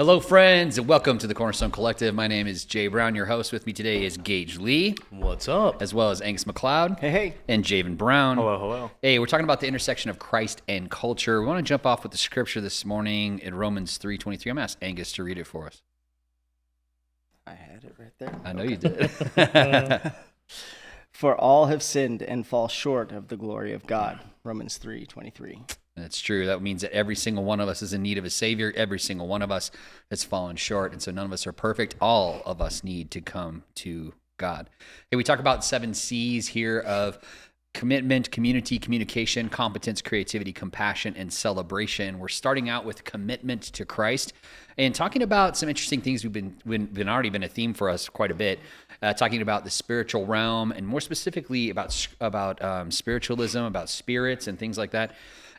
Hello, friends, and welcome to the Cornerstone Collective. My name is Jay Brown. Your host with me today is Gage Lee. What's up? As well as Angus McLeod. Hey. And Javen Brown. Hello. Hey, we're talking about the intersection of Christ and culture. We want to jump off with the scripture this morning in Romans 3:23. I'm going to ask Angus to read it for us. I had it right there. I know you did. For all have sinned and fall short of the glory of God. Romans 3:23. That's true. That means that every single one of us is in need of a Savior. Every single one of us has fallen short. And so none of us are perfect. All of us need to come to God. Hey, we talk about 7 C's here of commitment, community, communication, competence, creativity, compassion, and celebration. We're starting out with commitment to Christ and talking about some interesting things we've been already been a theme for us quite a bit. Talking about the spiritual realm and more specifically about spiritualism, about spirits and things like that.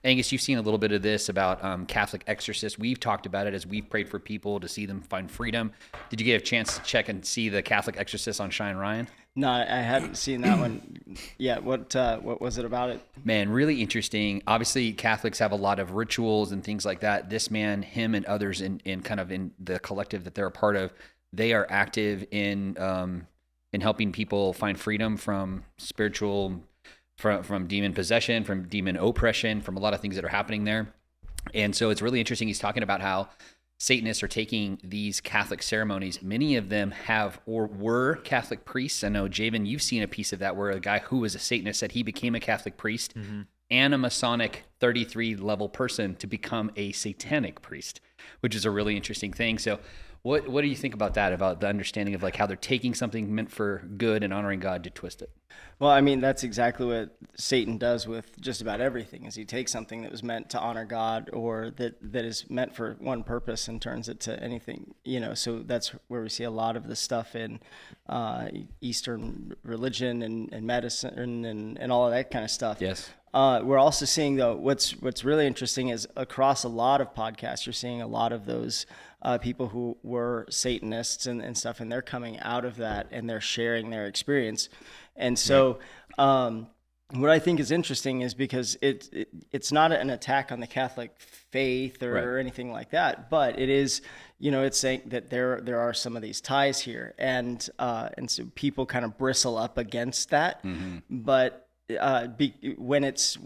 Angus, you've seen a little bit of this about Catholic exorcists. We've talked about it as we've prayed for people to see them find freedom. Did you get a chance to check and see the Catholic exorcist on Shine Ryan? No, I hadn't seen that one yet. What was it about it? Man, really interesting. Obviously, Catholics have a lot of rituals and things like that. This man, him and others in kind of in the collective that they're a part of, they are active in helping people find freedom from spiritual from demon possession, from demon oppression, from a lot of things that are happening there. And so it's really interesting. He's talking about how Satanists are taking these Catholic ceremonies. Many of them have or were Catholic priests. I know, Javen, you've seen a piece of that where a guy who was a Satanist said he became a Catholic priest and a Masonic 33-level person to become a satanic priest, which is a really interesting thing. So what do you think about that, about the understanding of like how they're taking something meant for good and honoring God to twist it? Well, I mean, that's exactly what Satan does with just about everything, is he takes something that was meant to honor God or that is meant for one purpose and turns it to anything, so that's where we see a lot of the stuff in Eastern religion and medicine and all of that kind of stuff. Yes. We're also seeing, though, what's really interesting is across a lot of podcasts, you're seeing a lot of those people who were Satanists and stuff, and they're coming out of that and they're sharing their experience. And so what I think is interesting is because it's not an attack on the Catholic faith or anything like that, but it is, it's saying that there are some of these ties here, and so people kind of bristle up against that, but when it's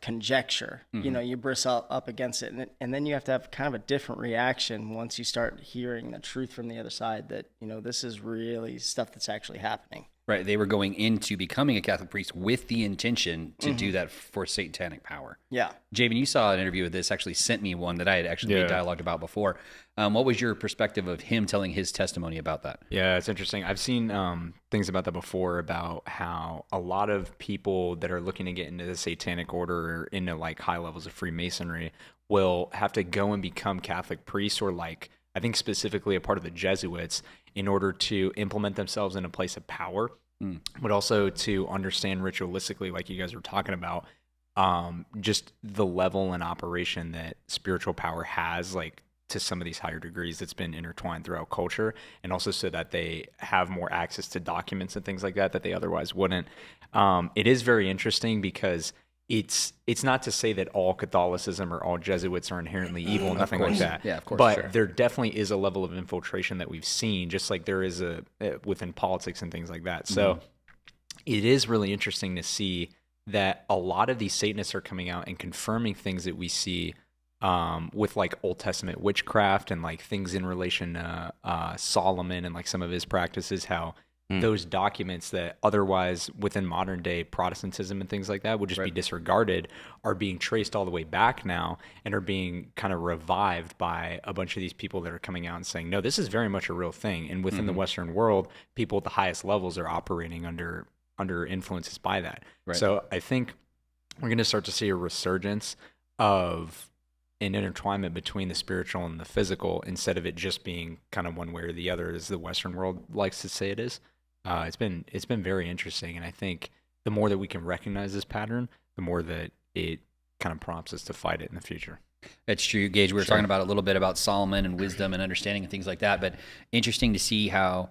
conjecture, you bristle up against it, and then you have to have kind of a different reaction once you start hearing the truth from the other side that this is really stuff that's actually happening. Right, they were going into becoming a Catholic priest with the intention to do that for satanic power. Yeah. Javen, you saw an interview with this, actually sent me one that I had actually made dialogue about before. What was your perspective of him telling his testimony about that? Yeah, it's interesting. I've seen things about that before, about how a lot of people that are looking to get into the satanic order or into like high levels of Freemasonry will have to go and become Catholic priests, or like, I think specifically a part of the Jesuits, in order to implement themselves in a place of power, but also to understand ritualistically, like you guys were talking about, just the level and operation that spiritual power has, like to some of these higher degrees that's been intertwined throughout culture, and also so that they have more access to documents and things like that they otherwise wouldn't. It is very interesting because it's not to say that all Catholicism or all Jesuits are inherently evil, nothing like that. Yeah, of course. But there definitely is a level of infiltration that we've seen, just like there is within politics and things like that. So it is really interesting to see that a lot of these Satanists are coming out and confirming things that we see with like Old Testament witchcraft and like things in relation to Solomon and like some of his practices, how those documents that otherwise within modern day Protestantism and things like that would just be disregarded are being traced all the way back now and are being kind of revived by a bunch of these people that are coming out and saying, no, this is very much a real thing. And within the Western world, people at the highest levels are operating under influences by that. Right. So I think we're going to start to see a resurgence of an intertwinement between the spiritual and the physical, instead of it just being kind of one way or the other, as the Western world likes to say it is. It's been very interesting, and I think the more that we can recognize this pattern, the more that it kind of prompts us to fight it in the future. That's true, Gage. We were talking about a little bit about Solomon and wisdom and understanding and things like that, but interesting to see how,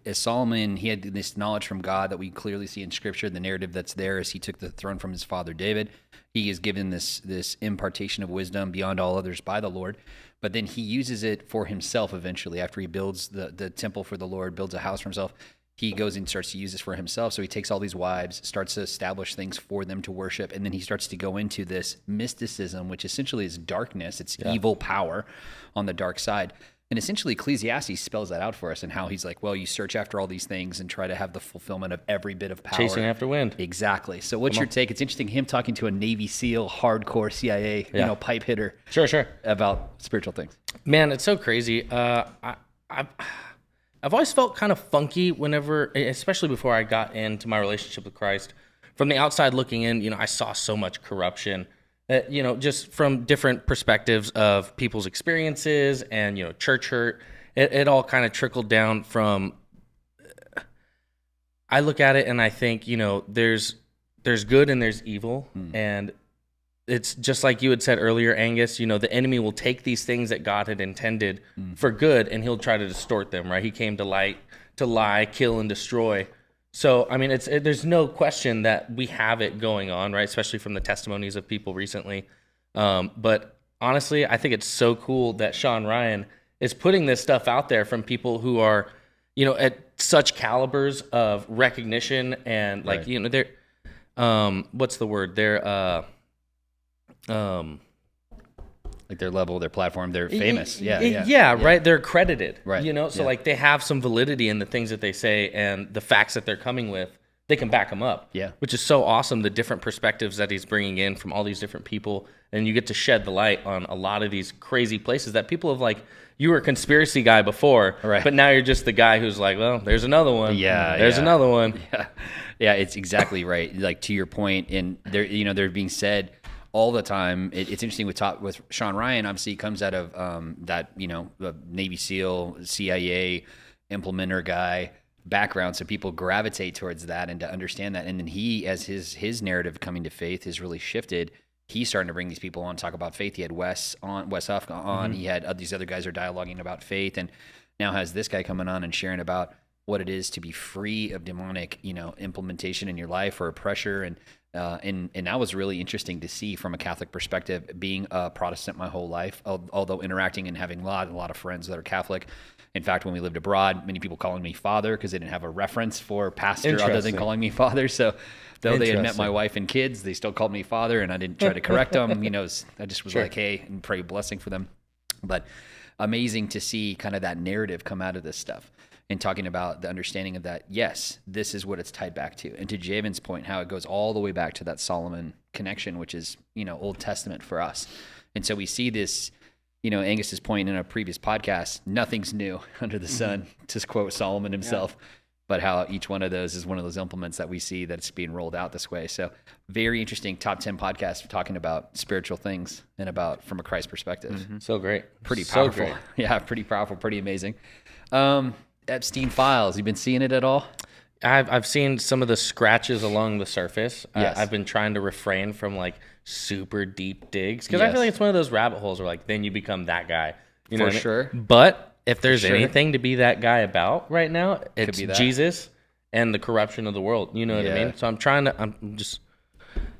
as Solomon, he had this knowledge from God that we clearly see in Scripture, the narrative that's there as he took the throne from his father David. He is given this impartation of wisdom beyond all others by the Lord. but then he uses it for himself eventually after he builds the temple for the Lord, builds a house for himself. He goes and starts to use this for himself. So he takes all these wives, starts to establish things for them to worship, and then he starts to go into this mysticism, which essentially is darkness. It's evil power on the dark side. And essentially Ecclesiastes spells that out for us, and how he's like, well, you search after all these things and try to have the fulfillment of every bit of power. Chasing after wind. Exactly. So what's your take? It's interesting him talking to a Navy SEAL, hardcore CIA, pipe hitter. Sure. About spiritual things. Man, it's so crazy. I've always felt kind of funky whenever, especially before I got into my relationship with Christ. From the outside looking in, I saw so much corruption, just from different perspectives of people's experiences and, church hurt. It all kind of trickled down from, I look at it and I think, there's good and there's evil. And it's just like you had said earlier, Angus, the enemy will take these things that God had intended for good, and he'll try to distort them, right? He came to lie, kill, and destroy. So, I mean, there's no question that we have it going on, right? Especially from the testimonies of people recently. But honestly, I think it's so cool that Sean Ryan is putting this stuff out there from people who are, at such calibers of recognition and they're, what's the word? They're, like their level, their platform, they're famous. Right. They're credited, right? So they have some validity in the things that they say, and the facts that they're coming with, they can back them up. Yeah, which is so awesome. The different perspectives that he's bringing in from all these different people, and you get to shed the light on a lot of these crazy places that people have you were a conspiracy guy before, right? But now you're just the guy who's like, well, there's another one. There's another one. Yeah, it's exactly right. Like to your point, and they're being said all the time. It's interesting with Sean Ryan. Obviously, he comes out of that Navy SEAL, CIA implementer guy background, so people gravitate towards that and to understand that. And then he, as his narrative coming to faith has really shifted, he's starting to bring these people on, talk about faith. He had Wes Huff on. He had these other guys are dialoguing about faith, and now has this guy coming on and sharing about what it is to be free of demonic implementation in your life or pressure. And that was really interesting to see from a Catholic perspective, being a Protestant my whole life, although interacting and having a lot of friends that are Catholic. In fact, when we lived abroad, many people calling me father because they didn't have a reference for pastor other than calling me father. So though they had met my wife and kids, they still called me father, and I didn't try to correct them. I just was like, hey, and pray blessing for them. But amazing to see kind of that narrative come out of this stuff. And talking about the understanding of that, yes, this is what it's tied back to. And to Javen's point, how it goes all the way back to that Solomon connection, which is, Old Testament for us. And so we see this, Angus's point in a previous podcast, nothing's new under the sun, to quote Solomon himself, but how each one of those is one of those implements that we see that's being rolled out this way. So very interesting top 10 podcast talking about spiritual things and about from a Christ perspective. So great. Pretty powerful. So great. Yeah, pretty powerful, pretty amazing. Epstein files. You been seeing it at all? I've seen some of the scratches along the surface. Yes. I've been trying to refrain from super deep digs because I feel like it's one of those rabbit holes where then you become that guy. You know what sure. I mean? But if there's anything to be that guy about right now, it's Jesus and the corruption of the world. You know what I mean? So I'm just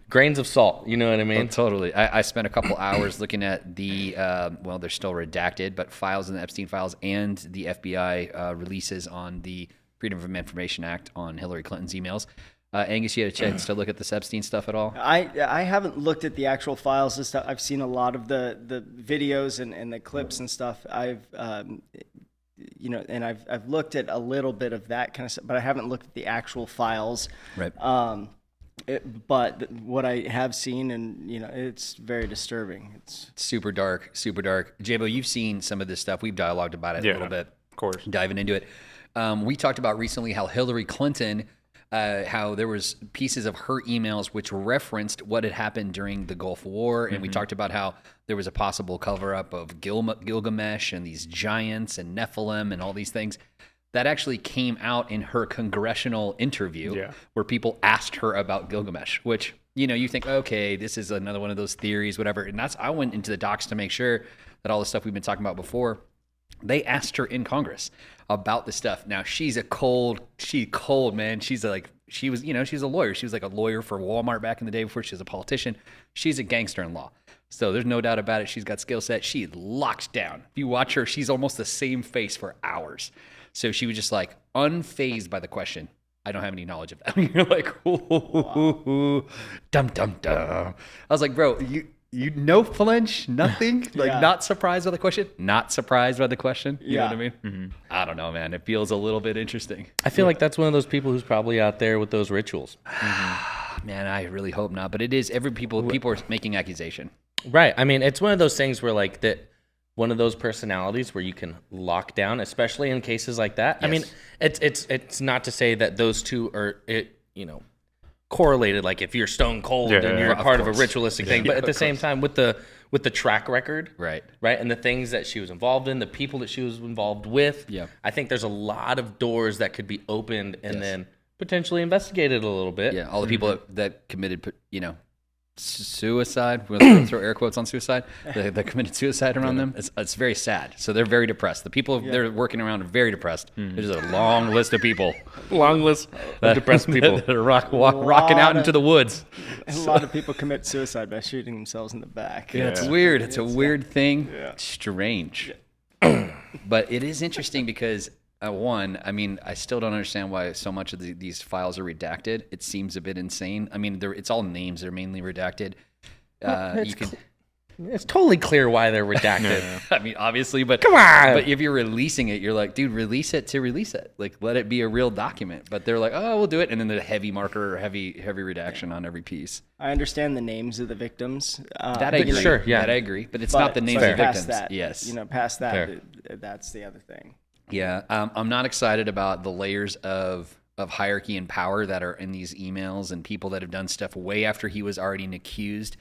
grains of salt. You know what I mean? Oh, totally. I spent a couple hours looking at the, they're still redacted, but files in the Epstein files and the FBI releases on the Freedom of Information Act on Hillary Clinton's emails. Angus, you had a chance to look at this Epstein stuff at all? I haven't looked at the actual files and stuff. I've seen a lot of the videos and the clips and stuff. I've looked at a little bit of that kind of stuff, but I haven't looked at the actual files. Right. But what I have seen, and it's very disturbing. It's super dark, super dark. Jabo, you've seen some of this stuff. We've dialogued about it a little bit. Of course. Diving into it. We talked about recently how Hillary Clinton, how there was pieces of her emails which referenced what had happened during the Gulf War. And we talked about how there was a possible cover-up of Gilgamesh and these giants and Nephilim and all these things. That actually came out in her congressional interview where people asked her about Gilgamesh, which, you think, okay, this is another one of those theories, whatever. And I went into the docs to make sure that all the stuff we've been talking about before, they asked her in Congress about the stuff. Now she's cold, man. She's she was, she's a lawyer. She was like a lawyer for Walmart back in the day before she was a politician. She's a gangster in law. So there's no doubt about it. She's got skill set. She locks down. If you watch her, she's almost the same face for hours. So she was just like unfazed by the question. I don't have any knowledge of that. You're like, ooh, dum, dum, dum. I was like, bro, you no flinch, nothing? Like not surprised by the question? Not surprised by the question? You know what I mean? Mm-hmm. I don't know, man. It feels a little bit interesting. I feel like that's one of those people who's probably out there with those rituals. Man, I really hope not. But it is, people are making accusation. Right. I mean, it's one of those things where like that, one of those personalities where you can lock down, especially in cases like that. Yes. I mean, it's not to say that those two are, correlated. Like if you're stone cold and you're a part of a ritualistic thing, but at the same time with the track record, right, and the things that she was involved in, the people that she was involved with, I think there's a lot of doors that could be opened and then potentially investigated a little bit. Yeah, all the people that committed, suicide. We're going to throw air quotes on suicide. That committed suicide around them. It's very sad. So they're very depressed. The people they're working around are very depressed. There's a long list of people. Long list of depressed people that are rocking out into the woods. A lot of people commit suicide by shooting themselves in the back. Yeah, it's weird. It's a weird thing. Yeah. Strange. But it is interesting because I still don't understand why so much of these files are redacted. It seems a bit insane. I mean, it's all names. They're mainly redacted. It's totally clear why they're redacted. I mean, obviously, but come on. But if you're releasing it, you're like, dude, release it to release it. Like, let it be a real document. But they're like, oh, we'll do it, and then the heavy marker or heavy redaction on every piece. I understand the names of the victims. That I agree. Sure, yeah, that I agree. But it's not the names of the victims. That, yes, past that, that's the other thing. Yeah, I'm not excited about the layers of hierarchy and power that are in these emails and people that have done stuff way after he was already an accused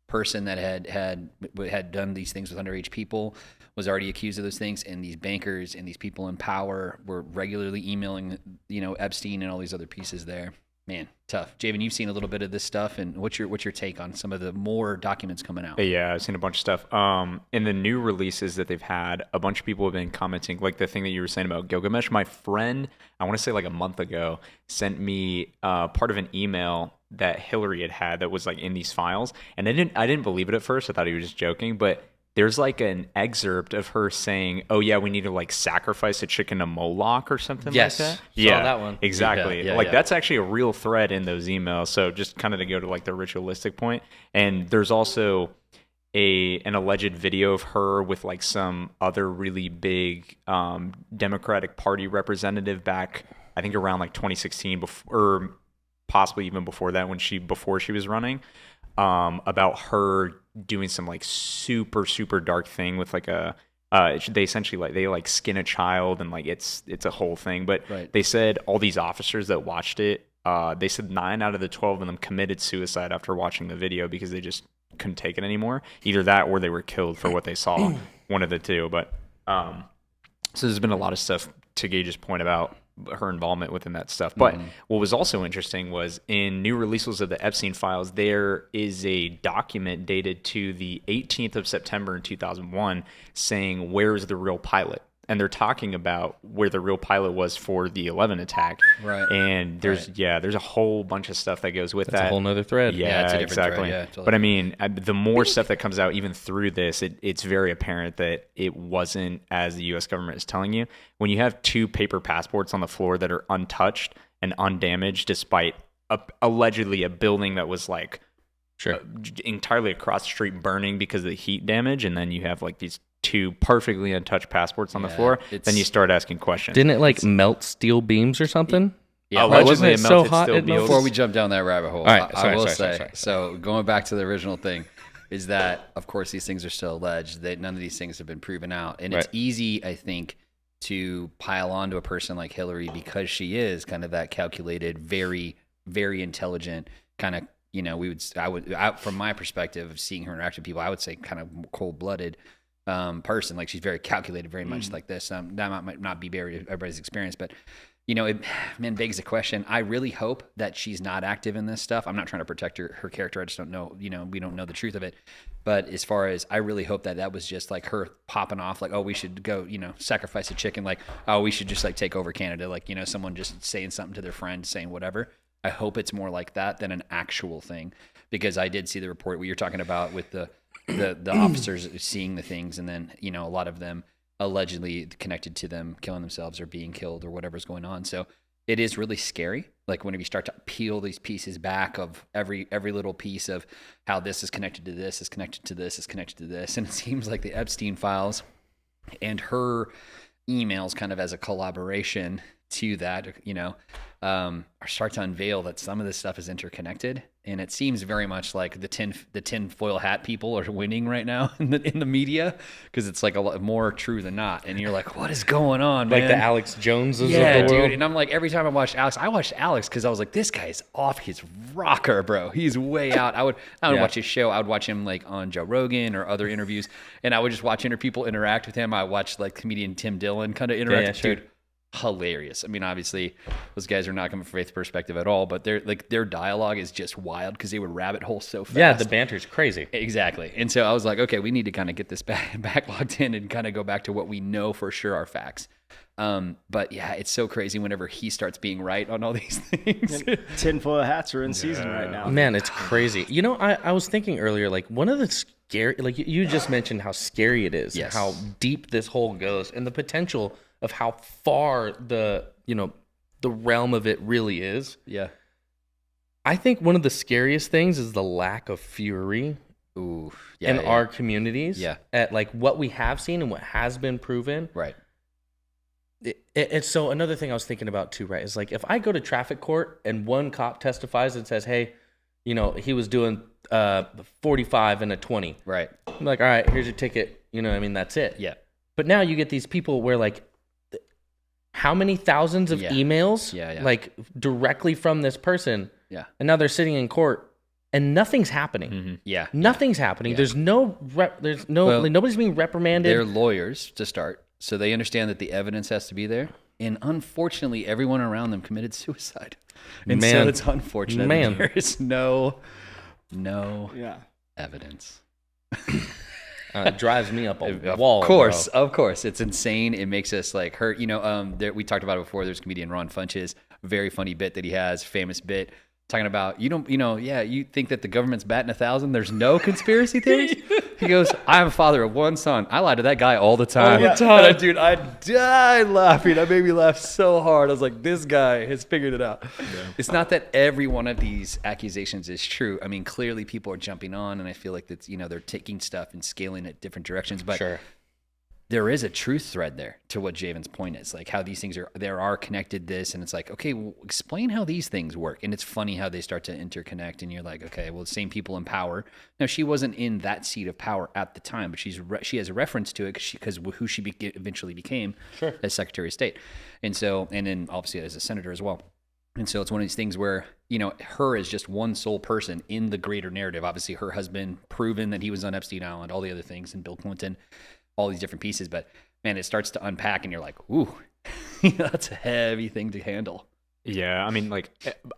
person that had done these things with underage people, was already accused of those things, and these bankers and these people in power were regularly emailing, Epstein and all these other pieces there. Man, tough. Javen, you've seen a little bit of this stuff, and what's your take on some of the more documents coming out? Yeah, I've seen a bunch of stuff. In the new releases that they've had, a bunch of people have been commenting, like the thing that you were saying about Gilgamesh. My friend, I want to say like a month ago, sent me part of an email that Hillary had that was like in these files, and I didn't believe it at first. I thought he was just joking, but there's like an excerpt of her saying, "Oh yeah, we need to like sacrifice a chicken to Moloch or something like that." Saw that one. Exactly. That's actually a real thread in those emails. So just kind of to go to like the ritualistic point. And there's also an alleged video of her with like some other really big Democratic Party representative back, I think around like 2016, or possibly even before that, before she was running, about her doing some like super dark thing with like they essentially they skin a child, and like it's a whole thing. But they said all these officers that watched it, they said 9 out of the 12 of them committed suicide after watching the video because they just couldn't take it anymore. Either that or they were killed for what they saw. One of the two. But so there's been a lot of stuff to Gage's point about her involvement within that stuff. But what was also interesting was in new releases of the Epstein files, there is a document dated to the 18th of September in 2001 saying, where's the real pilot? And they're talking about where the real pilot was for the 11 attack. Right. And there's a whole bunch of stuff that goes with that. That's a whole nother thread. Yeah, it's a different exactly. thread. Yeah, totally. But I mean, the more stuff that comes out even through this, it's very apparent that it wasn't as the U.S. government is telling you. When you have 2 paper passports on the floor that are untouched and undamaged, despite allegedly a building that was like entirely across the street burning because of the heat damage, and then you have like these 2 perfectly untouched passports on the floor, then you start asking questions. Didn't it like melt steel beams or something? Yeah, wasn't it so hot? Before we jump down that rabbit hole, I will say, sorry. So going back to the original thing, is that of course these things are still alleged. That none of these things have been proven out, and it's easy, I think, to pile onto a person like Hillary because she is kind of that calculated, very, very intelligent kind of. From my perspective of seeing her interact with people, I would say kind of cold-blooded. Person, like she's very calculated, very much like this. That might not be everybody's experience, but it begs the question. I really hope that she's not active in this stuff. I'm not trying to protect her character. I just don't know. We don't know the truth of it. But as far as I really hope that was just like her popping off, like, oh, we should go, sacrifice a chicken, like, oh, we should just like take over Canada, like someone just saying something to their friend, saying whatever. I hope it's more like that than an actual thing, because I did see the report what you're talking about with the officers seeing the things, and then, you know, a lot of them allegedly connected to them killing themselves or being killed or whatever's going on. So it is really scary. Like whenever you start to peel these pieces back of every little piece of how this is connected to this, is connected to this, is connected to this. And it seems like the Epstein files and her emails kind of as a collaboration to that, you know, start to unveil that some of this stuff is interconnected. And it seems very much like the tin foil hat people are winning right now in the media, because it's like a lot more true than not. And you're like, what is going on, man? Like the Alex Joneses yeah, of the world. dude. And I'm like, every time I watched Alex because I was like, this guy's off his rocker, bro. He's way out. I would watch his show. I would watch him like on Joe Rogan or other interviews, and I would just watch people interact with him. I watched like comedian Tim Dillon kind of interact with sure. dude. Hilarious. I mean, obviously, those guys are not coming from faith perspective at all, but their dialogue is just wild because they would rabbit hole so fast. Yeah, the banter's crazy. Exactly. And so I was like, okay, we need to kind of get this back logged in and kind of go back to what we know for sure are facts. But yeah, it's so crazy whenever he starts being right on all these things. Tinfoil hats are in season right now. Man, it's crazy. You know, I was thinking earlier, like one of the scary, like you just mentioned how scary it is, Yes. how deep this hole goes, and the potential of how far the realm of it really is. Yeah. I think one of the scariest things is the lack of fury Ooh. in our communities. Yeah. At like what we have seen and what has been proven. Right. It's so another thing I was thinking about too, right? Is like if I go to traffic court and one cop testifies and says, hey, you know, he was doing 45 and a 20. Right. I'm like, all right, here's your ticket. You know what I mean? That's it. Yeah. But now you get these people where like, how many thousands of emails like directly from this person, and now they're sitting in court and nothing's happening. Nothing's happening. There's nobody's being reprimanded. They're lawyers to start, so they understand that the evidence has to be there, and unfortunately everyone around them committed suicide, and so it's unfortunate that there is no evidence. It drives me up a wall. Of course. It's insane. It makes us like hurt. You know, we talked about it before. There's comedian Ron Funches, very funny bit that he has, famous bit, talking about, you think that the government's batting 1,000? There's no conspiracy theories? He goes, I'm a father of one son. I lie to that guy all the time. Dude, I died laughing. That made me laugh so hard. I was like, this guy has figured it out. Yeah. It's not that every one of these accusations is true. I mean, clearly people are jumping on, and I feel like that's, they're taking stuff and scaling it different directions. But there is a truth thread there to what Javen's point is, like how these things are connected this, and it's like, okay, well, explain how these things work. And it's funny how they start to interconnect, and you're like, okay, well, the same people in power. Now, she wasn't in that seat of power at the time, but she has a reference to it because who she eventually became as Secretary of State. And so, and then obviously as a senator as well. And so it's one of these things where, her is just one sole person in the greater narrative. Obviously her husband proven that he was on Epstein Island, all the other things, and Bill Clinton, all these different pieces. But man, it starts to unpack and you're like, ooh, that's a heavy thing to handle. Yeah. I mean, like,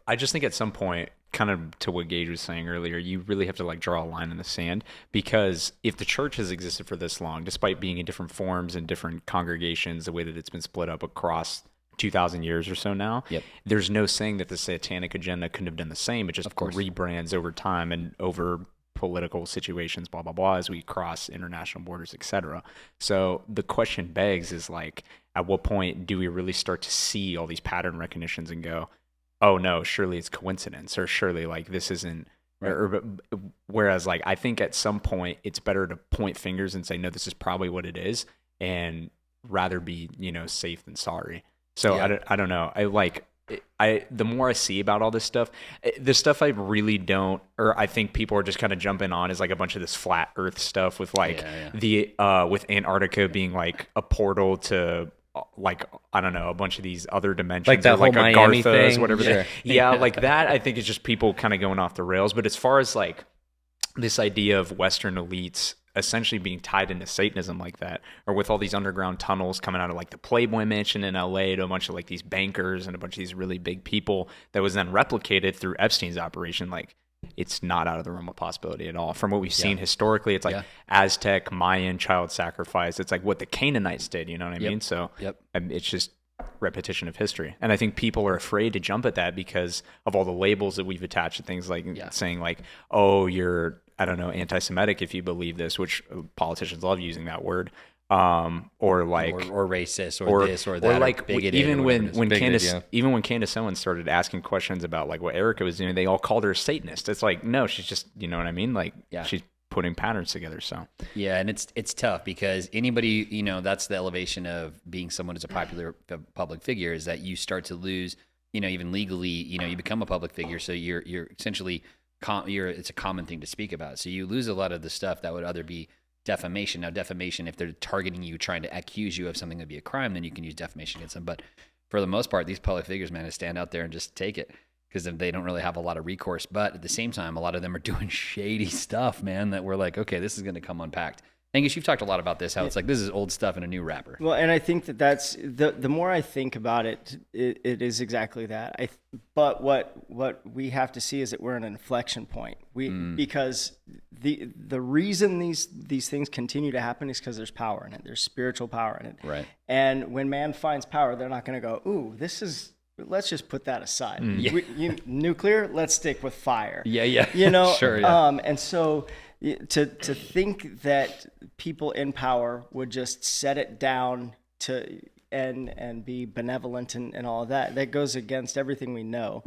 I just think at some point, kind of to what Gage was saying earlier, you really have to like draw a line in the sand, because if the church has existed for this long, despite being in different forms and different congregations, the way that it's been split up across 2,000 years or so now, there's no saying that the satanic agenda couldn't have done the same. It just rebrands over time and over political situations, blah, blah, blah, as we cross international borders, etc. So the question begs is like, at what point do we really start to see all these pattern recognitions and go, oh no, surely it's coincidence, or surely like this isn't, whereas like, I think at some point it's better to point fingers and say, no, this is probably what it is, and rather be, safe than sorry. So I don't know. The more I see about all this stuff I really don't, or I think people are just kind of jumping on, is like a bunch of this flat earth stuff with like with Antarctica being like a portal to like, I don't know, a bunch of these other dimensions, like that like whole Miami Agarthas, thing. whatever. Like that, I think is just people kind of going off the rails. But as far as like this idea of Western elites essentially being tied into Satanism like that, or with all these underground tunnels coming out of like the Playboy Mansion in LA to a bunch of like these bankers and a bunch of these really big people that was then replicated through Epstein's operation, like it's not out of the realm of possibility at all. From what we've seen historically, it's like Aztec, Mayan, child sacrifice. It's like what the Canaanites did, you know what I mean? So it's just, repetition of history. And I think people are afraid to jump at that because of all the labels that we've attached to things, like saying like, oh, you're, I don't know, anti-Semitic if you believe this, which politicians love using that word. Or like, or racist, or this, or that, or like, or bigoted, even when Candace, yeah. even when Candace Owens started asking questions about like what Erica was doing, they all called her a Satanist. It's like, no, she's just, you know what I mean? Like, she's putting patterns together. So yeah, and it's tough because anybody, you know, that's the elevation of being someone who's a popular public figure, is that you start to lose, you know, even legally, you know, you become a public figure, so you're essentially it's a common thing to speak about. So you lose a lot of the stuff that would other be defamation. Now, defamation, if they're targeting you, trying to accuse you of something that would be a crime, then you can use defamation against them. But for the most part, these public figures, man, to stand out there and just take it, because they don't really have a lot of recourse. But at the same time, a lot of them are doing shady stuff, man, that we're like, okay, this is going to come unpacked. Angus, you've talked a lot about this, how it's like, this is old stuff in a new wrapper. Well, and I think that's the more I think about it, it is exactly that. But what we have to see is that we're at an inflection point. Because the reason these things continue to happen is because there's power in it. There's spiritual power in it. Right. And when man finds power, they're not going to go, ooh, let's just put that aside. Nuclear, let's stick with fire. Yeah. You know, sure. Yeah. And so to think that people in power would just set it down and be benevolent and all of that goes against everything we know.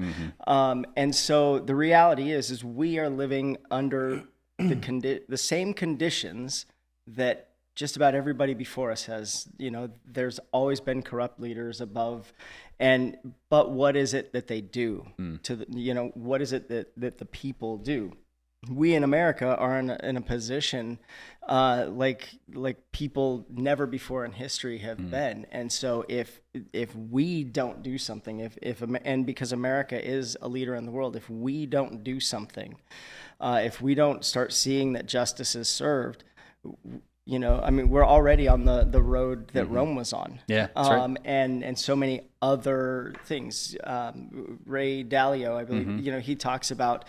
And so the reality is we are living under the same conditions that just about everybody before us has. You know, there's always been corrupt leaders above, but what is it that they do what is it that the people do? We in America are in a position like people never before in history have been. And so if we don't do something, and because America is a leader in the world, if we don't do something, if we don't start seeing that justice is served, you know, I mean, we're already on the road that Rome was on. Yeah, that's right. And so many other things. Ray Dalio, I believe, you know, he talks about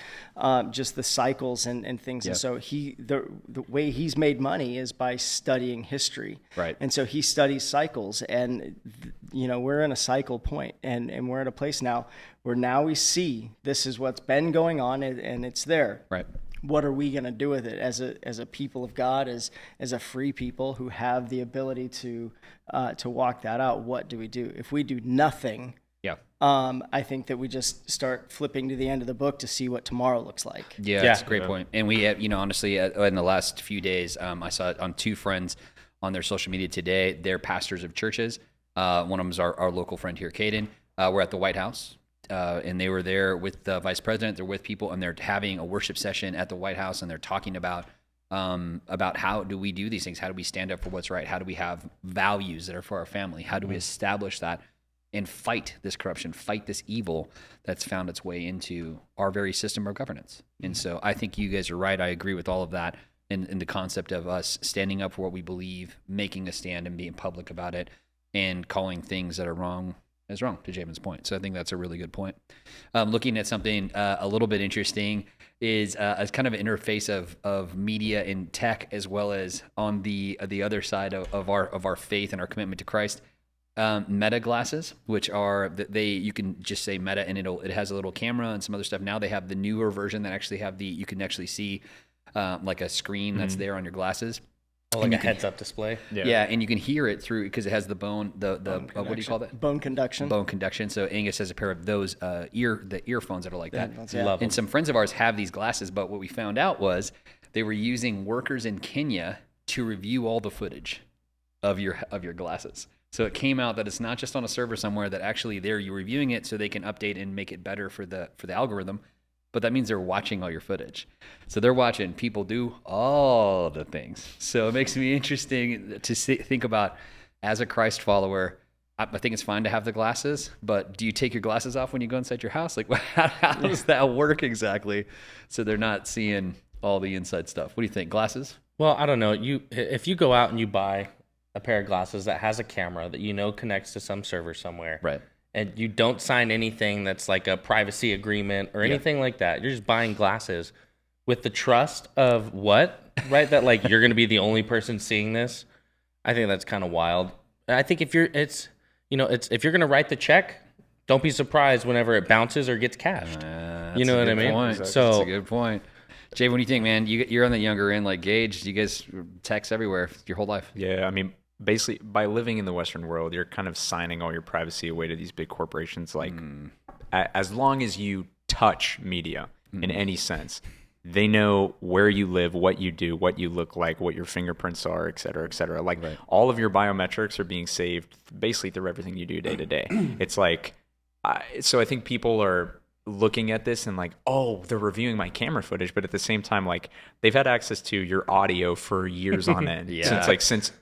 just the cycles and things. Yep. And so the way he's made money is by studying history. Right. And so he studies cycles, and you know, we're in a cycle point, and we're at a place now where now we see this is what's been going on, and it's there. Right. What are we going to do with it as a people of God, as a free people who have the ability to walk that out? What do we do? If we do nothing, I think that we just start flipping to the end of the book to see what tomorrow looks like. Yeah, that's a great point. And we have, you know, honestly, in the last few days, I saw it on two friends on their social media today. They're pastors of churches. One of them is our local friend here, Caden. We're at the White House. And they were there with the vice president. They're with people, and they're having a worship session at the White House, and they're talking about how do we do these things? How do we stand up for what's right? How do we have values that are for our family? How do we establish that and fight this corruption, fight this evil that's found its way into our very system of governance? And so I think you guys are right. I agree with all of that, and the concept of us standing up for what we believe, making a stand and being public about it, and calling things that are wrong is wrong, to Jamin's point. So I think that's a really good point. Looking at something a little bit interesting is as kind of an interface of media and tech, as well as on the other side of our faith and our commitment to Christ. Meta glasses, which are you can just say Meta and it has a little camera and some other stuff. Now they have the newer version that actually have you can actually see like a screen that's there on your glasses. Oh, like a heads-up display. Yeah, and you can hear it through because it has the bone what do you call that? Bone conduction. Bone conduction. So Angus has a pair of those the earphones that are like that. Love them. And some friends of ours have these glasses, but what we found out was they were using workers in Kenya to review all the footage of your glasses. So it came out that it's not just on a server somewhere, that actually you're reviewing it so they can update and make it better for the algorithm. But that means they're watching all your footage. So they're watching people do all the things. So it makes me interesting to think about, as a Christ follower, I think it's fine to have the glasses, but do you take your glasses off when you go inside your house? Like, how does that work exactly? So they're not seeing all the inside stuff. What do you think? Glasses? Well, I don't know. If you go out and you buy a pair of glasses that has a camera that you know connects to some server somewhere. Right. And you don't sign anything that's like a privacy agreement or anything like that. You're just buying glasses with the trust of what? Right? That like you're going to be the only person seeing this. I think that's kind of wild. I think if you know, it's if you're going to write the check, don't be surprised whenever it bounces or gets cashed. You know what I mean? Point. So that's a good point. Jay, what do you think, man? You're on the younger end, like Gage. You guys text everywhere your whole life. Yeah, I mean, basically, by living in the Western world, you're kind of signing all your privacy away to these big corporations. Like, as long as you touch media in any sense, they know where you live, what you do, what you look like, what your fingerprints are, et cetera, et cetera. Like, all of your biometrics are being saved basically through everything you do day to day. It's like, so I think people are looking at this and like, oh, they're reviewing my camera footage, but at the same time, like, they've had access to your audio for years on end. Since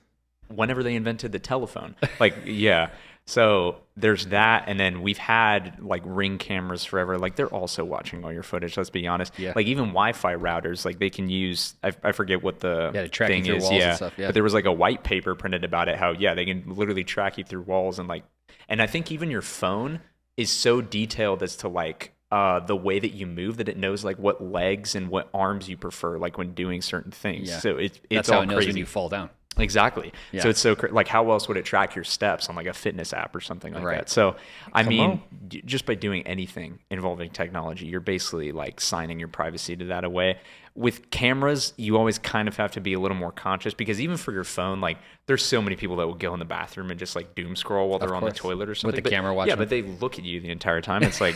whenever they invented the telephone. Like, yeah. So there's that, and then we've had like Ring cameras forever. Like, they're also watching all your footage, let's be honest. Yeah. Like, even Wi-Fi routers, like, they can use, I forget what the to track you thing through is. walls Yeah. and stuff, yeah. But there was like a white paper printed about it, how they can literally track you through walls, and like, and I think even your phone is so detailed as to like the way that you move, that it knows like what legs and what arms you prefer, like when doing certain things. Yeah. So it's That's all how it knows crazy. when you fall down. Exactly. Yeah. So it's so like, how else would it track your steps on like a fitness app or something like that? So I mean, just by doing anything involving technology, you're basically like signing your privacy to that away. With cameras, you always kind of have to be a little more conscious, because even for your phone, like, there's so many people that will go in the bathroom and just like doom scroll while they're on the toilet or something. With the camera watching. Yeah, but they look at you the entire time. It's like,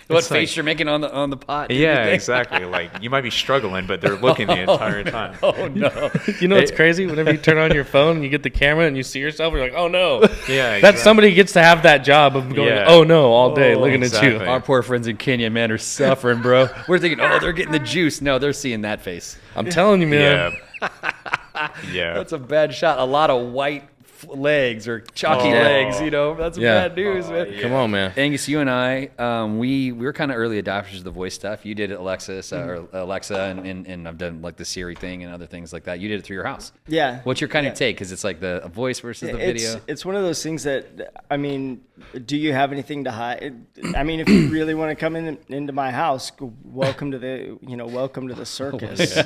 What face you're making on the pot? yeah, exactly. Like, you might be struggling, but they're looking the entire time. Oh no! you know what's crazy? Whenever you turn on your phone and you get the camera and you see yourself, you're like, oh no. Yeah, That somebody gets to have that job of going, Yeah. oh no, all day looking at exactly. you. Our poor friends in Kenya, man, are suffering, bro. We're thinking, oh, they're getting the juice. No, they're seeing that face. I'm telling you, man. Yeah. Yeah. That's a bad shot. A lot of white legs or chalky legs, you know. That's bad news, man. Come on, man. Angus, you and I, we were kind of early adopters of the voice stuff. You did it, or Alexa, and I've done like the Siri thing and other things like that. You did it through your house. Yeah. What's your kind of take? Because it's like the voice versus the video. It's one of those things that, I mean, do you have anything to hide? I mean, if you really want to come into my house, welcome to the circus.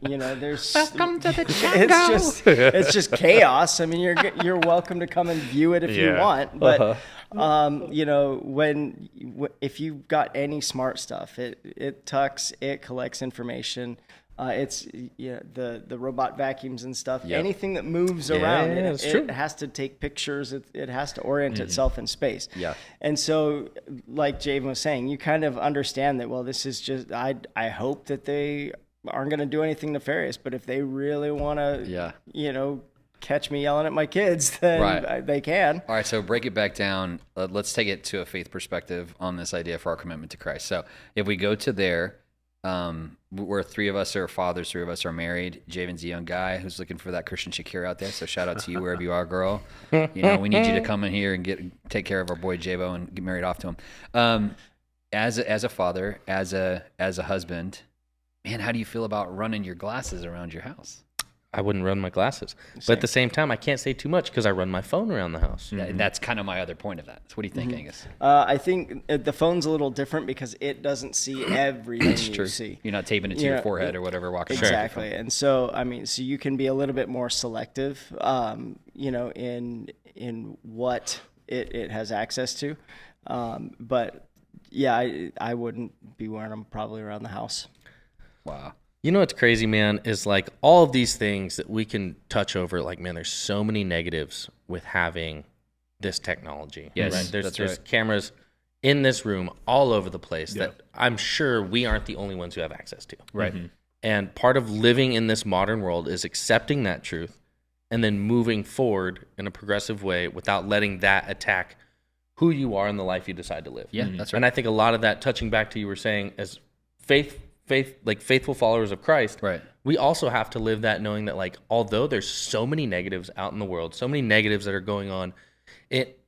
You know, there's Welcome to the jungle. it's just chaos. I mean, you're welcome to come and view it if you want, but you know, if you've got any smart stuff, it tucks, it collects information. It's the robot vacuums and stuff. Yep. Anything that moves around, true. it has to take pictures. It has to orient itself in space. Yeah. And so, like Javen was saying, you kind of understand that. Well, this is just. I hope that they aren't going to do anything nefarious. But if they really want to, catch me yelling at my kids, then they can. All right, so break it back down. Let's take it to a faith perspective on this idea for our commitment to Christ. So if we go to there, where three of us are fathers, three of us are married. Javen's a young guy who's looking for that Christian Shakira out there. So shout out to you wherever you are, girl. You know, we need you to come in here and take care of our boy Javo and get married off to him. As a father, as a husband, man, how do you feel about running your glasses around your house? I wouldn't run my glasses. But at the same time, I can't say too much because I run my phone around the house. Yeah, and that's kind of my other point of that. So what do you think, Angus? I think the phone's a little different because it doesn't see everything you see. You're not taping it to your forehead or whatever. Walking Exactly. And so, I mean, so you can be a little bit more selective, in what it has access to. But yeah, I wouldn't be wearing them probably around the house. Wow. You know what's crazy, man, is like all of these things that we can touch over, like, man, there's so many negatives with having this technology. Yes, right? that's There's right. cameras in this room all over the place that I'm sure we aren't the only ones who have access to. Right. Mm-hmm. And part of living in this modern world is accepting that truth and then moving forward in a progressive way without letting that attack who you are and the life you decide to live. Yeah, that's right. And I think a lot of that, touching back to you were saying, as faithful followers of Christ, Right. we also have to live that knowing that, like, although there's so many negatives out in the world, so many negatives that are going on, it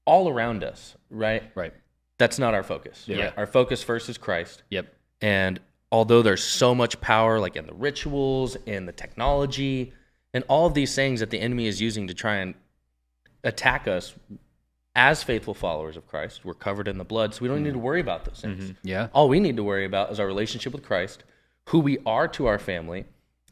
all around us, right? Right. That's not our focus. Yeah. Right? Our focus first is Christ. Yep. And although there's so much power, like in the rituals, in the technology, and all of these things that the enemy is using to try and attack us as faithful followers of Christ, we're covered in the blood, so we don't need to worry about those things. Yeah. All we need to worry about is our relationship with Christ, who we are to our family,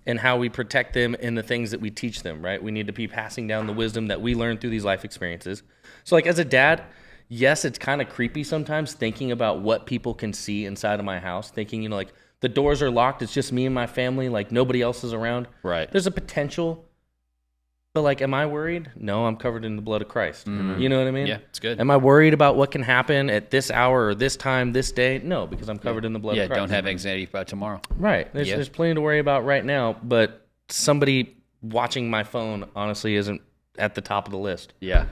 and how we protect them in the things that we teach them, right? We need to be passing down the wisdom that we learn through these life experiences. So like as a dad, yes, it's kind of creepy sometimes thinking about what people can see inside of my house, thinking, you know, like the doors are locked. It's just me and my family. Like nobody else is around. Right. There's a potential. But like, am I worried? No, I'm covered in the blood of Christ. You know what I mean? Yeah, it's good. Am I worried about what can happen at this hour or this time, this day? No, because I'm covered in the blood of Christ. Yeah, don't have anxiety about tomorrow. Right. There's plenty to worry about right now, but somebody watching my phone honestly isn't at the top of the list. Yeah.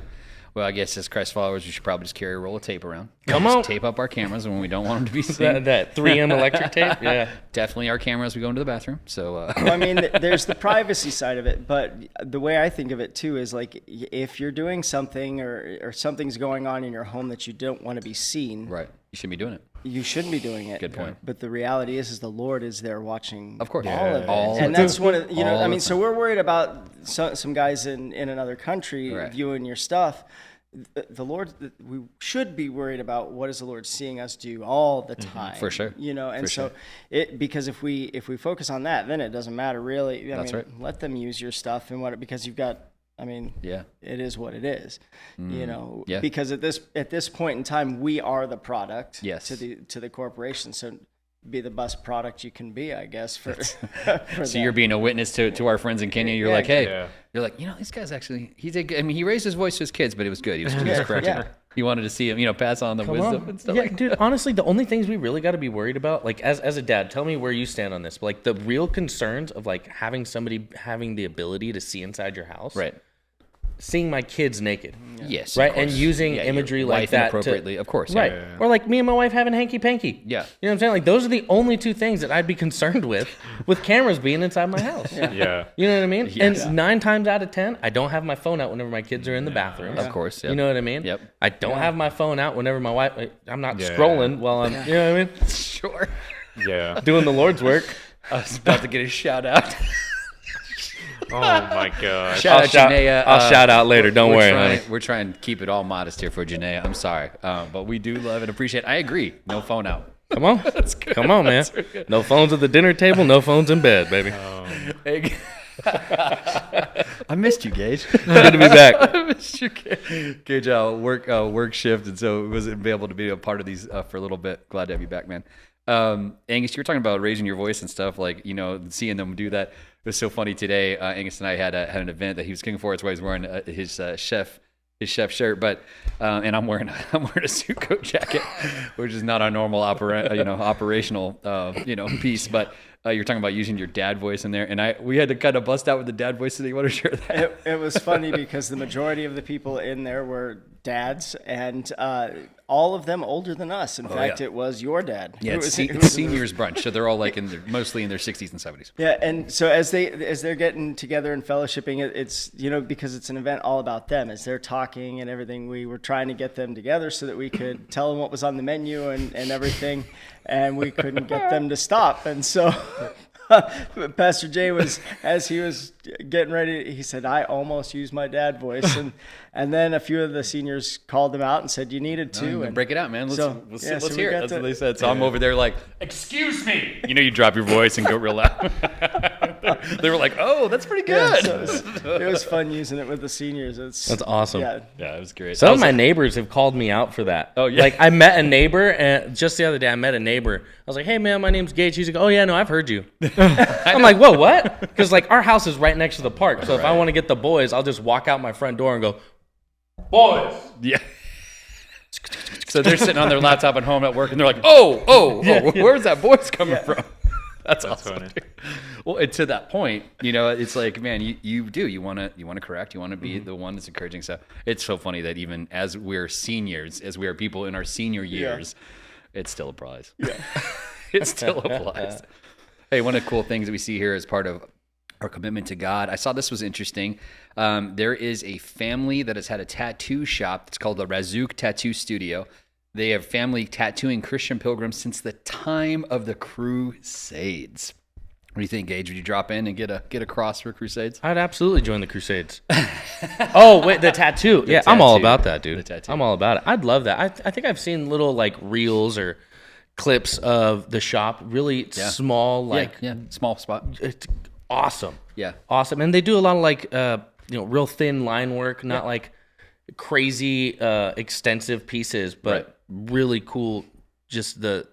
Well, I guess as Christ followers, we should probably just carry a roll of tape around. Come on. Tape up our cameras when we don't want them to be seen. that 3M electric tape? Yeah. Definitely our camera as we go into the bathroom. So, Well, I mean, there's the privacy side of it, but the way I think of it too is like if you're doing something or something's going on in your home that you don't want to be seen, right, you shouldn't be doing it. You shouldn't be doing it. Good point. But the reality is the Lord is there watching. Of course, all of it, all and the that's time. one of All I the mean, so we're worried about some guys in another country Right. viewing your stuff. The Lord, we should be worried about what is the Lord seeing us do all the time. For sure. You know, and For so sure. because if we focus on that, then it doesn't matter really. That's right. Let them use your stuff and because you've got. I mean, Yeah. it is what it is, you know. Yeah. Because at this point in time, we are the product Yes. to the corporation. So be the best product you can be, I guess. For So you're being a witness to our friends in Kenya. You're Yeah. like, hey, Yeah. you're like, you know, these guys actually. He raised his voice to his kids, but it was good. He was correcting. Yeah. He wanted to see him, you know, pass on the wisdom and stuff. Yeah, like dude, honestly, the only things we really got to be worried about, like as a dad, tell me where you stand on this. But like the real concerns of like having somebody having the ability to see inside your house. Right. Seeing my kids naked. Yes. Right. of And course. using Yeah, imagery your like wife that. inappropriately, of course. Right. Yeah. Or like me and my wife having hanky panky. Yeah. You know what I'm saying? Like those are the only two things that I'd be concerned with cameras being inside my house. Yeah. You know what I mean? Yes. And 9 times out of 10, I don't have my phone out whenever my kids are in the bathroom. Of course. Yep. You know what I mean? Yep. I don't have my phone out whenever my wife, I'm not Yeah. scrolling while I'm, you know what I mean? Sure. Yeah. Doing the Lord's work. I was about to get a shout out. Oh my gosh. Shout out Janaea. I'll shout out later. Don't worry, honey. We're trying to keep it all modest here for Janaea. I'm sorry. But we do love and appreciate. I agree. No phone out. Come on. Come on, man. No phones at the dinner table, no phones in bed, baby. Hey, I missed you, Gage. Good to be back. I missed you, Gage. Work shift, and so wasn't able to be a part of these for a little bit. Glad to have you back, man. Angus, you were talking about raising your voice and stuff, like, you know, seeing them do that. It was so funny today. Angus and I had an event that he was cooking for. That's why he's wearing his chef shirt, but and I'm wearing a suit coat jacket, which is not our normal operational piece. But you're talking about using your dad voice in there, and we had to kind of bust out with the dad voice. So you want to share that? It was funny because the majority of the people in there were dads, and all of them older than us. In fact, yeah. it was your dad. Yeah, it's seniors brunch, so they're all like mostly in their 60s and 70s. Yeah, and so as they're getting together and fellowshipping, it's because it's an event all about them. As they're talking and everything, we were trying to get them together so that we could tell them what was on the menu and everything, and we couldn't get them to stop. And so Pastor Jay was, as he was getting ready, he said, "I almost used my dad voice," and then a few of the seniors called him out and said, "You needed to." And break it out, man. Let's we hear it. got That's to- what they said. So I'm over there like, "Excuse me." You know, you drop your voice and go real loud. They were like, "Oh, that's pretty Yeah, good." so it was fun using it with the seniors. That's awesome. Yeah, Yeah, it was great. Some of my neighbors have called me out for that. Oh, yeah. Like I met a neighbor, and just the other day I met a neighbor. I was like, "Hey, man, my name's Gage." He's like, "Oh yeah, no, I've heard you." I'm like, "Whoa, what?" Because like our house is right next to the park, so if I want to get the boys, I'll just walk out my front door and go, "Boys." Yeah. So they're sitting on their laptop at home at work, and they're like, "Oh, where's that voice coming from?" That's awesome. funny. Well, and to that point, it's like, man, you want to correct, you want to be the one that's encouraging. So it's so funny that even as we're seniors, as we are people in our senior years, it still applies. Yeah, it still applies. Hey, one of the cool things that we see here as part of our commitment to God, I saw this was interesting. There is a family that has had a tattoo shop. It's called the Razuk Tattoo Studio. They have family tattooing Christian pilgrims since the time of the Crusades. What do you think, Gage? Would you drop in and get a cross for Crusades? I'd absolutely join the Crusades. Oh, wait, the tattoo. Yeah, I'm all about that, dude. The tattoo. I'm all about it. I'd love that. I think I've seen little like reels or clips of the shop, really small, like small spot. awesome. Yeah. Awesome. And they do a lot of like, real thin line work, not like crazy, extensive pieces, but really cool. Just the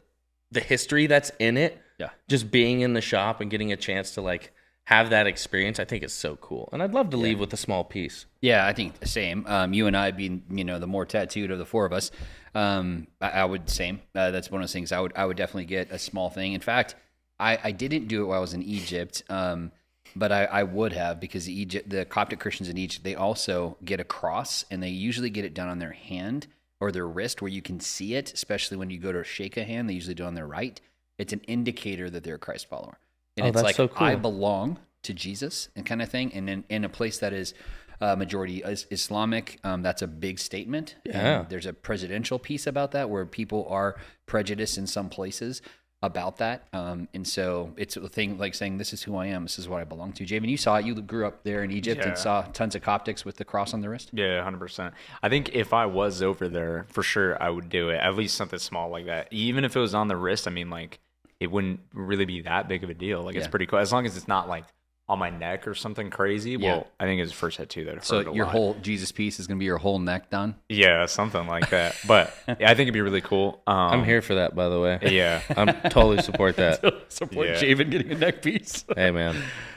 history that's in it. Yeah. Just being in the shop and getting a chance to like have that experience, I think it's so cool. And I'd love to leave with a small piece. Yeah, I think the same. You and I being, the more tattooed of the four of us, I would same. That's one of those things I would definitely get a small thing. In fact, I didn't do it while I was in Egypt, but I would have, because the Coptic Christians in Egypt, they also get a cross, and they usually get it done on their hand or their wrist where you can see it, especially when you go to shake a hand. They usually do it on their right. It's an indicator that they're a Christ follower. And it's that's like, so cool. I belong to Jesus and kind of thing. And in a place that is majority Islamic, that's a big statement. Yeah. And there's a presidential piece about that where people are prejudiced in some places about that. And so it's a thing like saying, this is who I am. This is what I belong to. Javen, you saw it. You grew up there in Egypt and saw tons of Coptics with the cross on the wrist. Yeah, 100%. I think if I was over there, for sure, I would do it. At least something small like that. Even if it was on the wrist, I mean, like, it wouldn't really be that big of a deal. Like, it's pretty cool. As long as it's not like on my neck or something crazy. Well, I think it's the first tattoo that hurt a lot. So your whole Jesus piece is going to be your whole neck done? Yeah, something like that. But yeah, I think it'd be really cool. I'm here for that, by the way. Yeah. I'm totally support that. Support Javen getting a neck piece. Hey, man.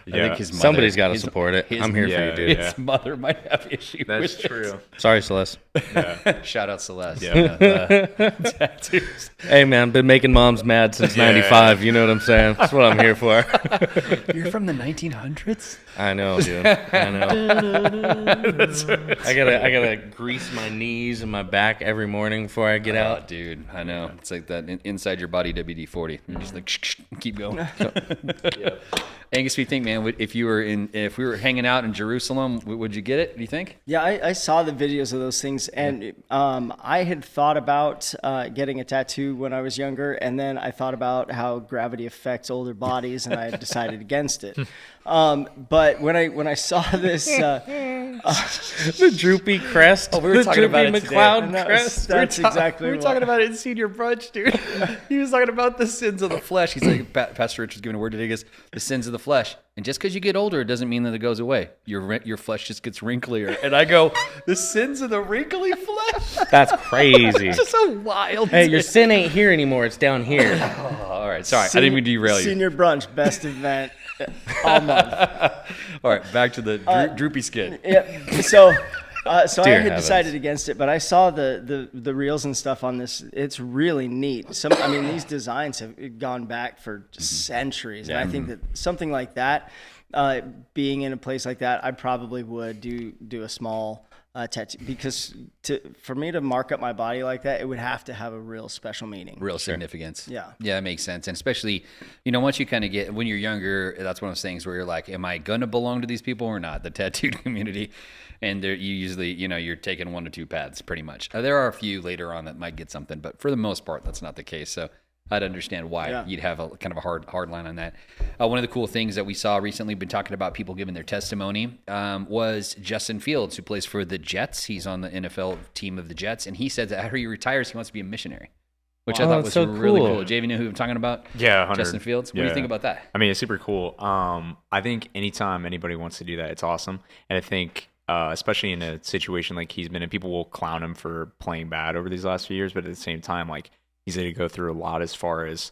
I think his mother, somebody's got to support it. I'm here for you, dude. His mother might have issue That's with true. it. Sorry, Celeste. Yeah. Shout out Celeste. Yeah. Tattoos. Hey, man, been making moms mad since 95. You know what I'm saying? That's what I'm here for. You're from the 1900s? I know, dude. I know. I gotta grease my knees and my back every morning before I get out. Dude, I know. It's like that inside your body WD-40. You're just like, keep going. Angus, what do you think, man? If we were hanging out in Jerusalem, would you get it? Do you think? Yeah, I saw the videos of those things, and I had thought about getting a tattoo when I was younger, and then I thought about how gravity affects older bodies, and I decided against it. But when I saw this, The droopy crest. Oh, we were talking about it the today. McLeod crest. That's exactly We were what. talking about it in senior brunch, dude. He was talking about the sins of the flesh. He's like, Pastor Rich was giving a word today. He goes, the sins of the flesh. And just because you get older, it doesn't mean that it goes away. Your flesh just gets wrinklier. And I go, the sins of the wrinkly flesh? That's crazy. It's just so wild. Hey, your sin ain't here anymore. It's down here. Oh, all right. Sorry. I didn't mean to derail you. Senior brunch, best event all month. All right. Back to the droopy skin. Yeah. So I Dear had heavens. decided against it, but I saw the reels and stuff on this. It's really neat. These designs have gone back for centuries, and I think that something like that, being in a place like that, I probably would do a small tattoo, because for me to mark up my body like that, it would have to have a real special meaning. Real significance. Yeah. Yeah, it makes sense. And especially, once you kind of get, when you're younger, that's one of those things where you're like, am I going to belong to these people or not? The tattooed community. And you usually, you're taking one or two paths pretty much. There are a few later on that might get something, but for the most part, that's not the case. So I'd understand why you'd have a kind of a hard line on that. One of the cool things that we saw recently, been talking about people giving their testimony, was Justin Fields, who plays for the Jets. He's on the NFL team of the Jets, and he said that after he retires, he wants to be a missionary, which I thought was so really cool. cool. JV, you know who I'm talking about? Yeah, 100. Justin Fields. What do you think about that? I mean, it's super cool. I think anytime anybody wants to do that, it's awesome. And I think, especially in a situation like he's been in, people will clown him for playing bad over these last few years, but at the same time, like, he's had to go through a lot as far as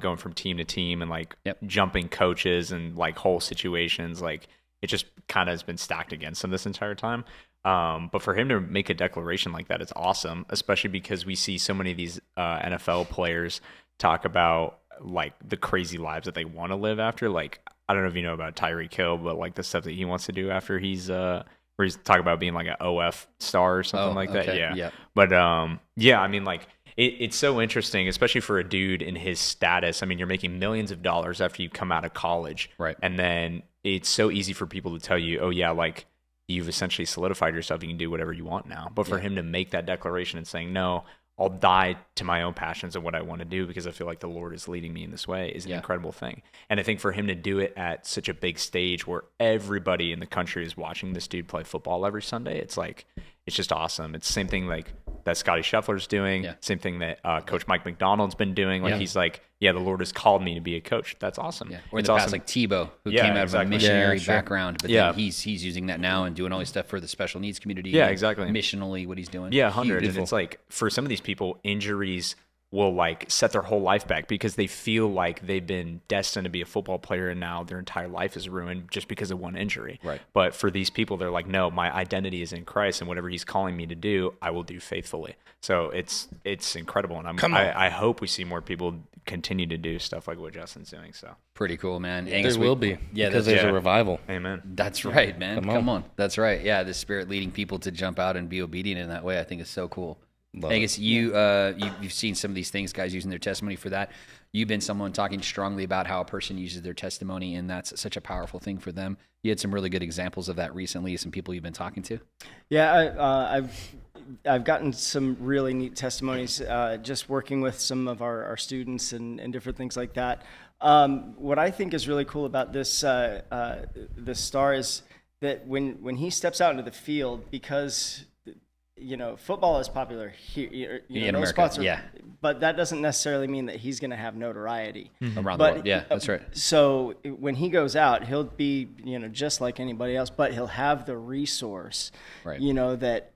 going from team to team and like jumping coaches and like whole situations. Like, it just kind of has been stacked against him this entire time. But for him to make a declaration like that, it's awesome, especially because we see so many of these NFL players talk about like the crazy lives that they want to live after. Like, I don't know if you know about Tyreek Hill, but like the stuff that he wants to do after where he's talking about being like an OF star or something like that. Yeah. But I mean, like, it's so interesting, especially for a dude in his status. I mean, you're making millions of dollars after you come out of college. Right. And then it's so easy for people to tell you, oh, yeah, like, you've essentially solidified yourself. You can do whatever you want now. But for him to make that declaration and saying, no, I'll die to my own passions and what I want to do because I feel like the Lord is leading me in this way is an incredible thing. And I think for him to do it at such a big stage where everybody in the country is watching this dude play football every Sunday, it's like, it's just awesome. It's the same thing like that Scotty Scheffler's doing. Yeah. Same thing that Coach Mike McDonald's been doing. Like he's like, the Lord has called me to be a coach. That's awesome. Yeah. Or in It's the past, awesome. like Tebow, who Yeah, came out exactly. of a missionary Yeah, sure. background, but then he's using that now and doing all this stuff for the special needs community. Yeah, and exactly. Missionally, what he's doing. Yeah, 100. And Beautiful. it's like, for some of these people, injuries will like set their whole life back because they feel like they've been destined to be a football player and now their entire life is ruined just because of one injury. Right. But for these people, they're like, no, my identity is in Christ, and whatever he's calling me to do, I will do faithfully. So it's incredible. And I hope we see more people continue to do stuff like what Justin's doing. So Pretty cool, man. There Angus, will be. Yeah, because that's- there's a revival. amen. That's right, man. Come Come on. on. That's right. Yeah, the Spirit leading people to jump out and be obedient in that way, I think is so cool. Love Angus, you've seen some of these things, guys using their testimony for that. You've been someone talking strongly about how a person uses their testimony, and that's such a powerful thing for them. You had some really good examples of that recently, some people you've been talking to. Yeah, I've gotten some really neat testimonies just working with some of our students and different things like that. What I think is really cool about this this star is that when he steps out into the field, because football is popular here. In those America, spots are, yeah. But that doesn't necessarily mean that he's going to have notoriety Around But- the world. Yeah, that's right. So when he goes out, he'll be just like anybody else, but he'll have the resource, Right. that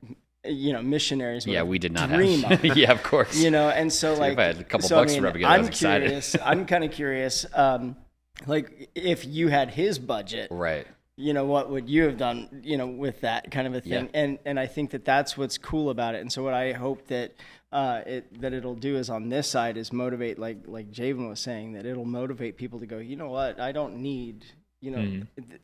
missionaries would Yeah, we did not dream have. of. Yeah, of course. And so like if I had a couple so, bucks to rub together, I was excited. Curious, I'm kind of curious, like if you had his budget, Right. what would you have done, with that kind of a thing? Yeah. And I think that that's what's cool about it. And so what I hope that it'll do is on this side is motivate, like Javen was saying, that it'll motivate people to go, you know what, I don't need,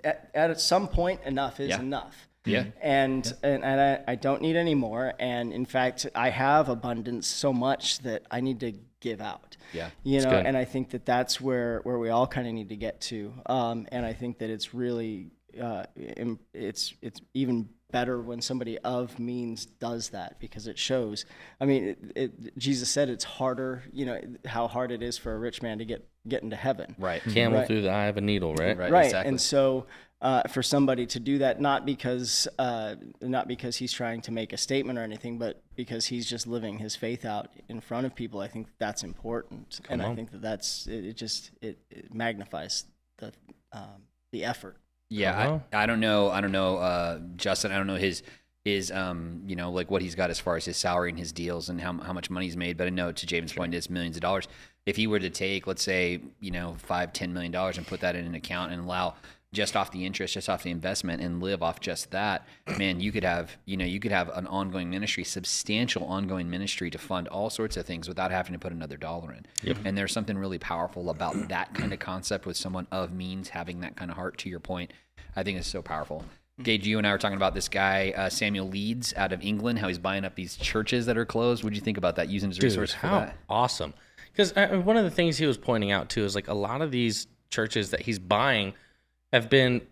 at some point enough is Yeah. enough. Yeah. And I don't need any more. And in fact, I have abundance so much that I need to give out. Yeah, You know, good. and I think that that's where we all kind of need to get to. And I think that it's really, it's even better when somebody of means does that, because it shows. I mean, Jesus said it's harder, how hard it is for a rich man to get into heaven. Right. Camel Right. through the eye of a needle, right? Right. Exactly. And so for somebody to do that, not because he's trying to make a statement or anything, but because he's just living his faith out in front of people, I think that's important. I think that it magnifies the effort. Yeah, I don't know, Justin. I don't know his like what he's got as far as his salary and his deals and how much money he's made. But I know, to Javen's point, it's millions of dollars. If he were to take, let's say, $5-10 million and put that in an account and allow just off the interest, just off the investment, and live off just that, man, you could have an ongoing ministry, substantial ongoing ministry to fund all sorts of things without having to put another dollar in. Yep. And there's something really powerful about that kind of concept with someone of means having that kind of heart. To your point, I think it's so powerful. Gage, you and I were talking about this guy, Samuel Leeds out of England, how he's buying up these churches that are closed. What do you think about that, using his resources for how that? awesome. Because one of the things he was pointing out too is like a lot of these churches that he's buying have been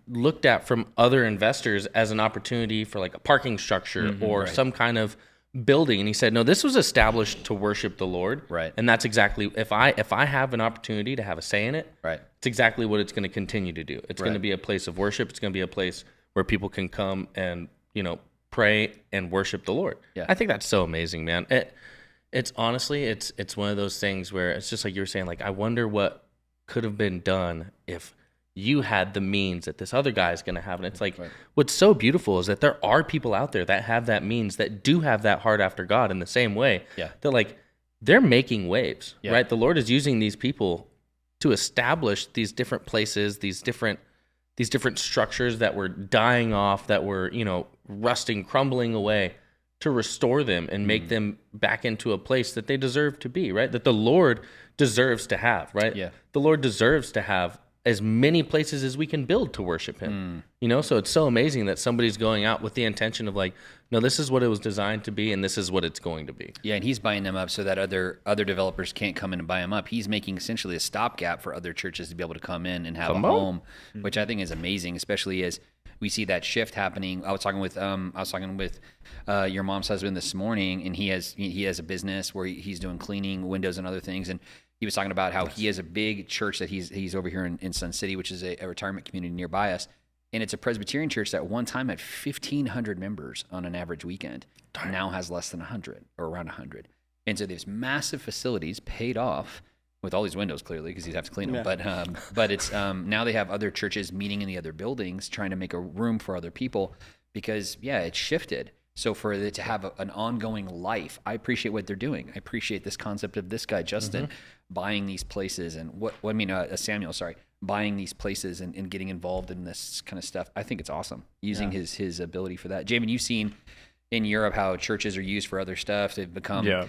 looked at from other investors as an opportunity for like a parking structure or some kind of building. And he said, no, this was established to worship the Lord. Right. And that's exactly, if I have an opportunity to have a say in it, Right. it's exactly what it's going to continue to do. It's going to be a place of worship. It's going to be a place where people can come and, pray and worship the Lord. Yeah. I think that's so amazing, man. It's honestly, it's one of those things where it's just like you were saying, like, I wonder what could have been done if you had the means that this other guy is going to have. And it's like, what's so beautiful is that there are people out there that have that means, that do have that heart after God in the same way. Yeah. They're making waves, Yeah. right? The Lord is using these people to establish these different places, these different structures that were dying off, that were, rusting, crumbling away, to restore them and make them back into a place that they deserve to be, right? That the Lord deserves to have, right? Yeah. The Lord deserves to have as many places as we can build to worship him. So it's so amazing that somebody's going out with the intention of like, no, this is what it was designed to be, and this is what it's going to be. Yeah, and he's buying them up so that other developers can't come in and buy them up. He's making essentially a stopgap for other churches to be able to come in and have a home, which I think is amazing, especially as we see that shift happening. I was talking with your mom's husband this morning, and he has a business where he's doing cleaning, windows, and other things, and he was talking about how he has a big church that he's over here in Sun City, which is a retirement community nearby us. And it's a Presbyterian church that one time had 1,500 members on an average weekend. Now has less than 100 or around 100. And so there's massive facilities paid off with all these windows, clearly, because you'd have to clean them. Yeah. But it's now they have other churches meeting in the other buildings, trying to make a room for other people because, yeah, it's shifted. So for it to have an ongoing life, I appreciate what they're doing. I appreciate this concept of this guy, Justin, buying these places and Samuel, buying these places and getting involved in this kind of stuff. I think it's awesome, using his ability for that. Jamin, you've seen in Europe how churches are used for other stuff. They've become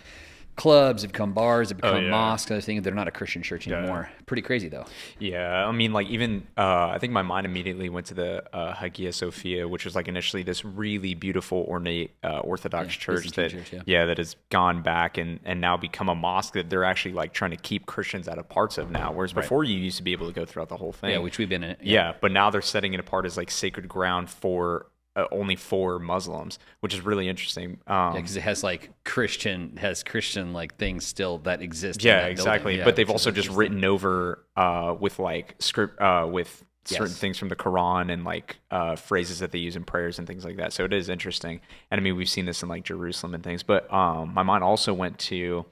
clubs, they've become bars, they've become mosques, other things. They're not a Christian church anymore. Pretty crazy, though. Yeah, I mean, like even I think my mind immediately went to the Hagia Sophia, which was like initially this really beautiful, ornate Orthodox church that has gone back and now become a mosque that they're actually like trying to keep Christians out of parts of now. Whereas before you used to be able to go throughout the whole thing. Yeah, which we've been in. Yeah, but now they're setting it apart as like sacred ground for only for Muslims, which is really interesting. Because it has like Christian like things still that exist. Yeah, exactly. But they've also just written over with like script with certain things from the Quran and like phrases that they use in prayers and things like that. So it is interesting. And I mean, we've seen this in like Jerusalem and things. But my mind also went to.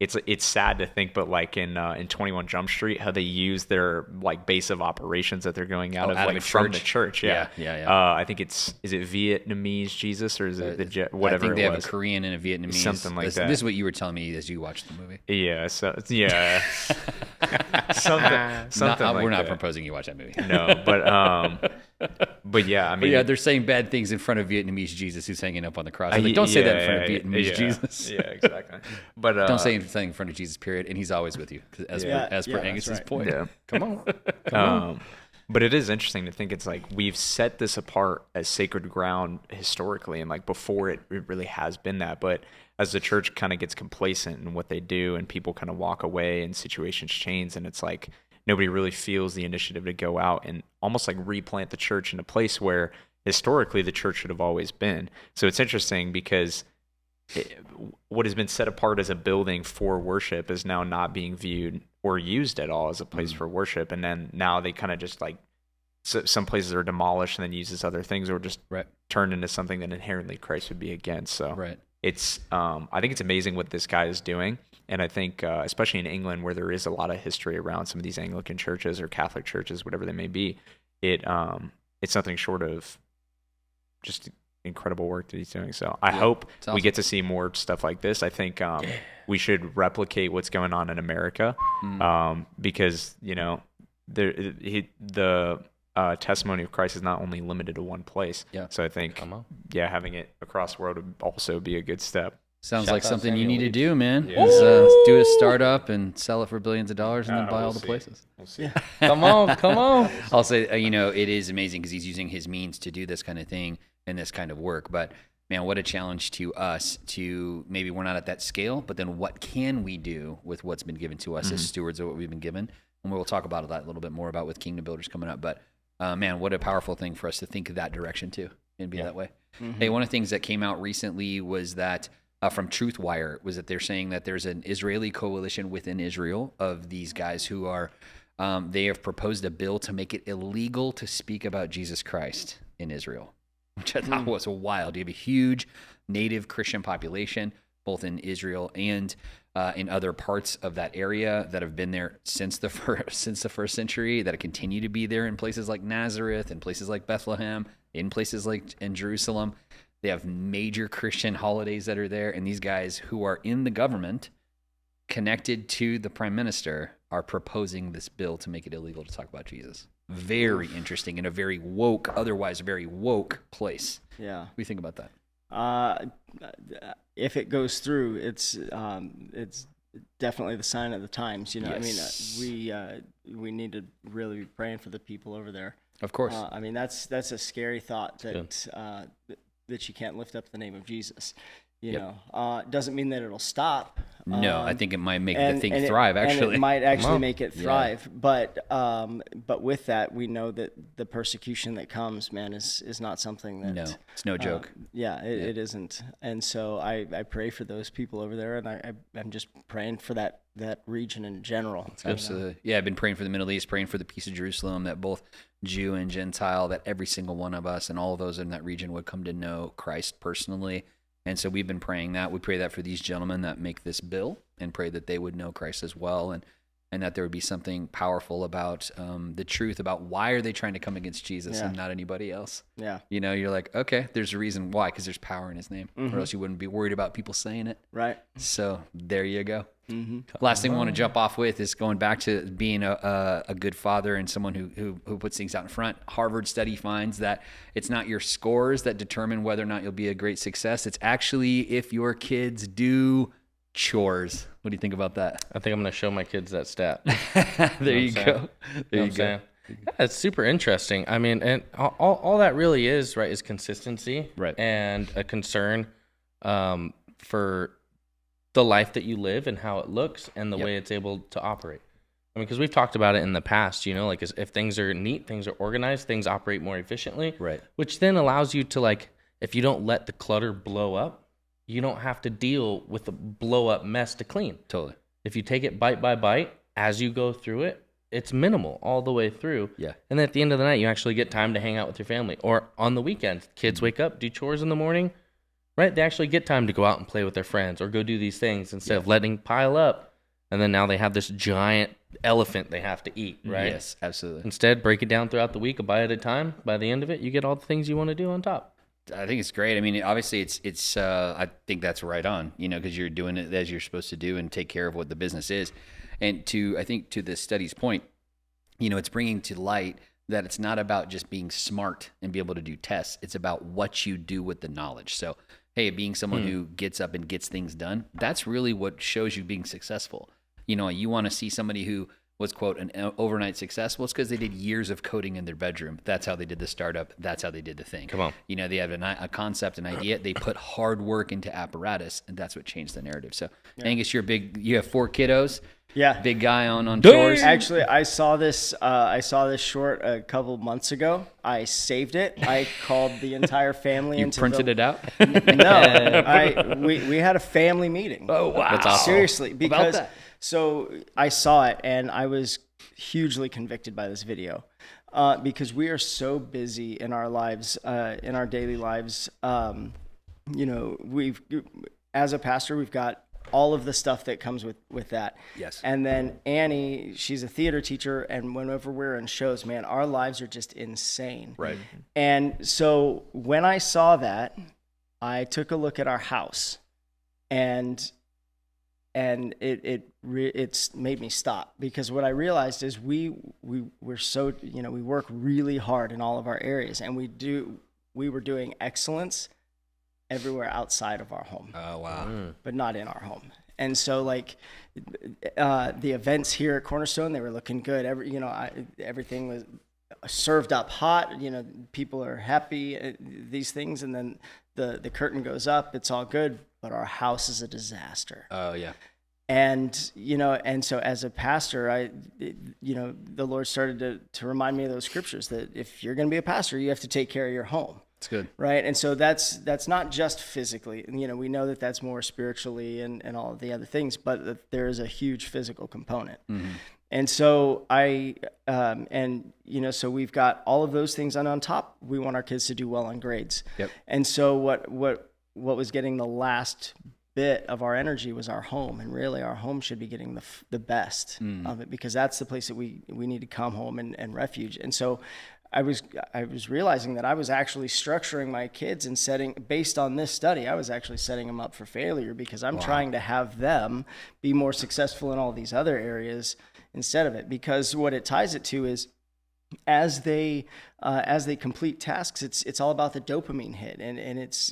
It's sad to think, but like in 21 Jump Street, how they use their like base of operations that they're going out of from the church. Yeah. I think is it Vietnamese Jesus or is it whatever? I think they have a Korean and a Vietnamese, something like that. This is what you were telling me as you watched the movie. Yeah. So yeah, something. We're not proposing you watch that movie. No, but yeah, I mean, they're saying bad things in front of Vietnamese Jesus who's hanging up on the cross. Like, don't say that in front of Vietnamese Jesus. Yeah, exactly. But don't say anything in front of Jesus, period. And he's always with you, as per Angus's point. Yeah. Come on. But it is interesting to think it's like we've set this apart as sacred ground historically, and like before it really has been that. But as the church kind of gets complacent in what they do, and people kind of walk away, and situations change, and it's like nobody really feels the initiative to go out and almost like replant the church in a place where historically the church should have always been. So it's interesting because what has been set apart as a building for worship is now not being viewed or used at all as a place for worship. And then now they kind of just like some places are demolished and then used as other things or just turned into something that inherently Christ would be against. So it's I think it's amazing what this guy is doing. And I think, especially in England, where there is a lot of history around some of these Anglican churches or Catholic churches, whatever they may be, it's nothing short of just incredible work that he's doing. So I hope we get to see more stuff like this. I think we should replicate what's going on in America because, you know, the testimony of Christ is not only limited to one place. Yeah. So I think, having it across the world would also be a good step. Sounds like something you need to do, man. Yeah. Do a startup and sell it for billions of dollars and then buy all the places. We'll see. Come on. I'll say, it is amazing because he's using his means to do this kind of thing and this kind of work. But, man, what a challenge to us to maybe we're not at that scale, but then what can we do with what's been given to us as stewards of what we've been given? And we'll talk about that a little bit more about with Kingdom Builders coming up. But, man, what a powerful thing for us to think of that direction too and be that way. Mm-hmm. Hey, one of the things that came out recently was that from TruthWire was that they're saying that there's an Israeli coalition within Israel of these guys who are, they have proposed a bill to make it illegal to speak about Jesus Christ in Israel, which I thought was wild. You have a huge native Christian population, both in Israel and in other parts of that area that have been there since the first century, that continue to be there in places like Nazareth, in places like Bethlehem, in places like in Jerusalem. They have major Christian holidays that are there, and these guys who are in the government, connected to the prime minister, are proposing this bill to make it illegal to talk about Jesus. Very interesting in a very woke, otherwise a very woke place. Yeah. What do you think about that? If it goes through, it's definitely the sign of the times. You know, Yes. I mean, we need to really be praying for the people over there. Of course. I mean, that's a scary thought that you can't lift up the name of Jesus. You know, doesn't mean that it'll stop. No, I think it might make the thing thrive. Actually, and it might actually make it thrive. Yeah. But with that, we know that the persecution that comes, man, is not something that. It's no joke. It isn't. And so I pray for those people over there, and I'm just praying for that that region in general. Absolutely. Yeah, I've been praying for the Middle East, praying for the peace of Jerusalem, that both Jew and Gentile, that every single one of us and all of those in that region would come to know Christ personally. And so we've been praying that. We pray that for these gentlemen that make this bill, and pray that they would know Christ as well, and that there would be something powerful about the truth about why are they trying to come against Jesus and not anybody else. Yeah. You know, you're like, okay, there's a reason why, because there's power in his name, or else you wouldn't be worried about people saying it. Right. So there you go. Last thing we want to jump off with is going back to being a good father and someone who puts things out in front. Harvard study finds that it's not your scores that determine whether or not you'll be a great success. It's actually if your kids do chores. What do you think about that? I think I'm going to show my kids that stat. There you go. There you go. Yeah, it's super interesting. I mean, and all that really is, right, is consistency, right, and a concern for the life that you live and how it looks and the way it's able to operate. I mean, because we've talked about it in the past, you know, like if things are neat, things are organized, things operate more efficiently, right, which then allows you to, like, if you don't let the clutter blow up, you don't have to deal with the blow up mess to clean. Totally. If you take it bite by bite as you go through it, it's minimal all the way through. Yeah. And then at the end of the night, you actually get time to hang out with your family. Or on the weekends, kids wake up, do chores in the morning, right? They actually get time to go out and play with their friends or go do these things instead of letting pile up. And then now they have this giant elephant they have to eat, right? Yes, absolutely. Instead, break it down throughout the week, a bite at a time. By the end of it, you get all the things you want to do on top. I think it's great. I mean, obviously it's I think that's right on, you know, because you're doing it as you're supposed to do and take care of what the business is. And I think to the study's point, you know, it's bringing to light that it's not about just being smart and be able to do tests. It's about what you do with the knowledge. So, hey, being someone who gets up and gets things done, that's really what shows you being successful. You know, you want to see somebody who was, quote, an overnight success. Well, it's because they did years of coding in their bedroom. That's how they did the startup. That's how they did the thing. Come on. You know, they have a concept, an idea. They put hard work into apparatus, and that's what changed the narrative. So, Angus, you have 4 kiddos. Yeah. Big guy on chores. Actually, I saw this short a couple months ago. I saved it. I called the entire family. You printed it out? No. We had a family meeting. Oh, wow. That's awesome. Seriously, because so I saw it and I was hugely convicted by this video. Because we are so busy in our lives, in our daily lives. You know, as a pastor, we've got all of the stuff that comes with that. Yes. And then Annie, she's a theater teacher, and whenever we're in shows, man, our lives are just insane. Right. And so when I saw that, I took a look at our house, and it's made me stop, because what I realized is we're so, you know, we work really hard in all of our areas, and we were doing excellence everywhere outside of our home. Oh, wow. But not in our home. And so, like, the events here at Cornerstone, they were looking good. Everything was served up hot. You know, people are happy, these things. And then the curtain goes up. It's all good. But our house is a disaster. Oh, yeah. And, you know, and so as a pastor, the Lord started to remind me of those scriptures that if you're going to be a pastor, you have to take care of your home. It's good. Right. And so that's not just physically, you know, we know that that's more spiritually and all of the other things, but there is a huge physical component. Mm-hmm. And so so we've got all of those things, and on top, we want our kids to do well on grades. Yep. And so what was getting the last bit of our energy was our home, and really our home should be getting the best of it, because that's the place that we need to come home and refuge. And so I was realizing that I was actually structuring my kids and based on this study, I was actually setting them up for failure, because I'm trying to have them be more successful in all these other areas instead of it. Because what it ties it to is as they complete tasks, it's all about the dopamine hit, and it's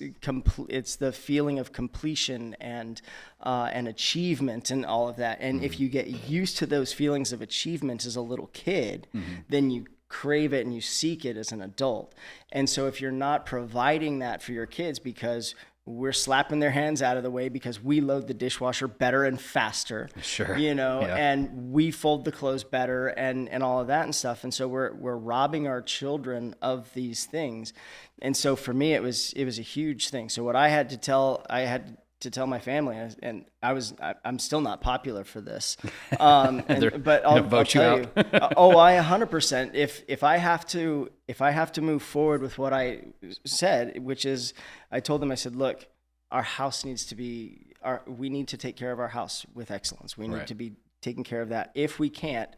the feeling of completion and achievement and all of that. And if you get used to those feelings of achievement as a little kid, then you crave it and you seek it as an adult. And so if you're not providing that for your kids, because we're slapping their hands out of the way because we load the dishwasher better and faster, sure, you know, and we fold the clothes better and all of that and stuff. And so we're robbing our children of these things. And so for me, it was a huge thing. So what I had to tell my family, and I'm still not popular for this. But I'll tell you, I 100%. If I have to move forward with what I said, which is, I told them, I said, look, our house needs to be, we need to take care of our house with excellence. We need to be taking care of that. If we can't,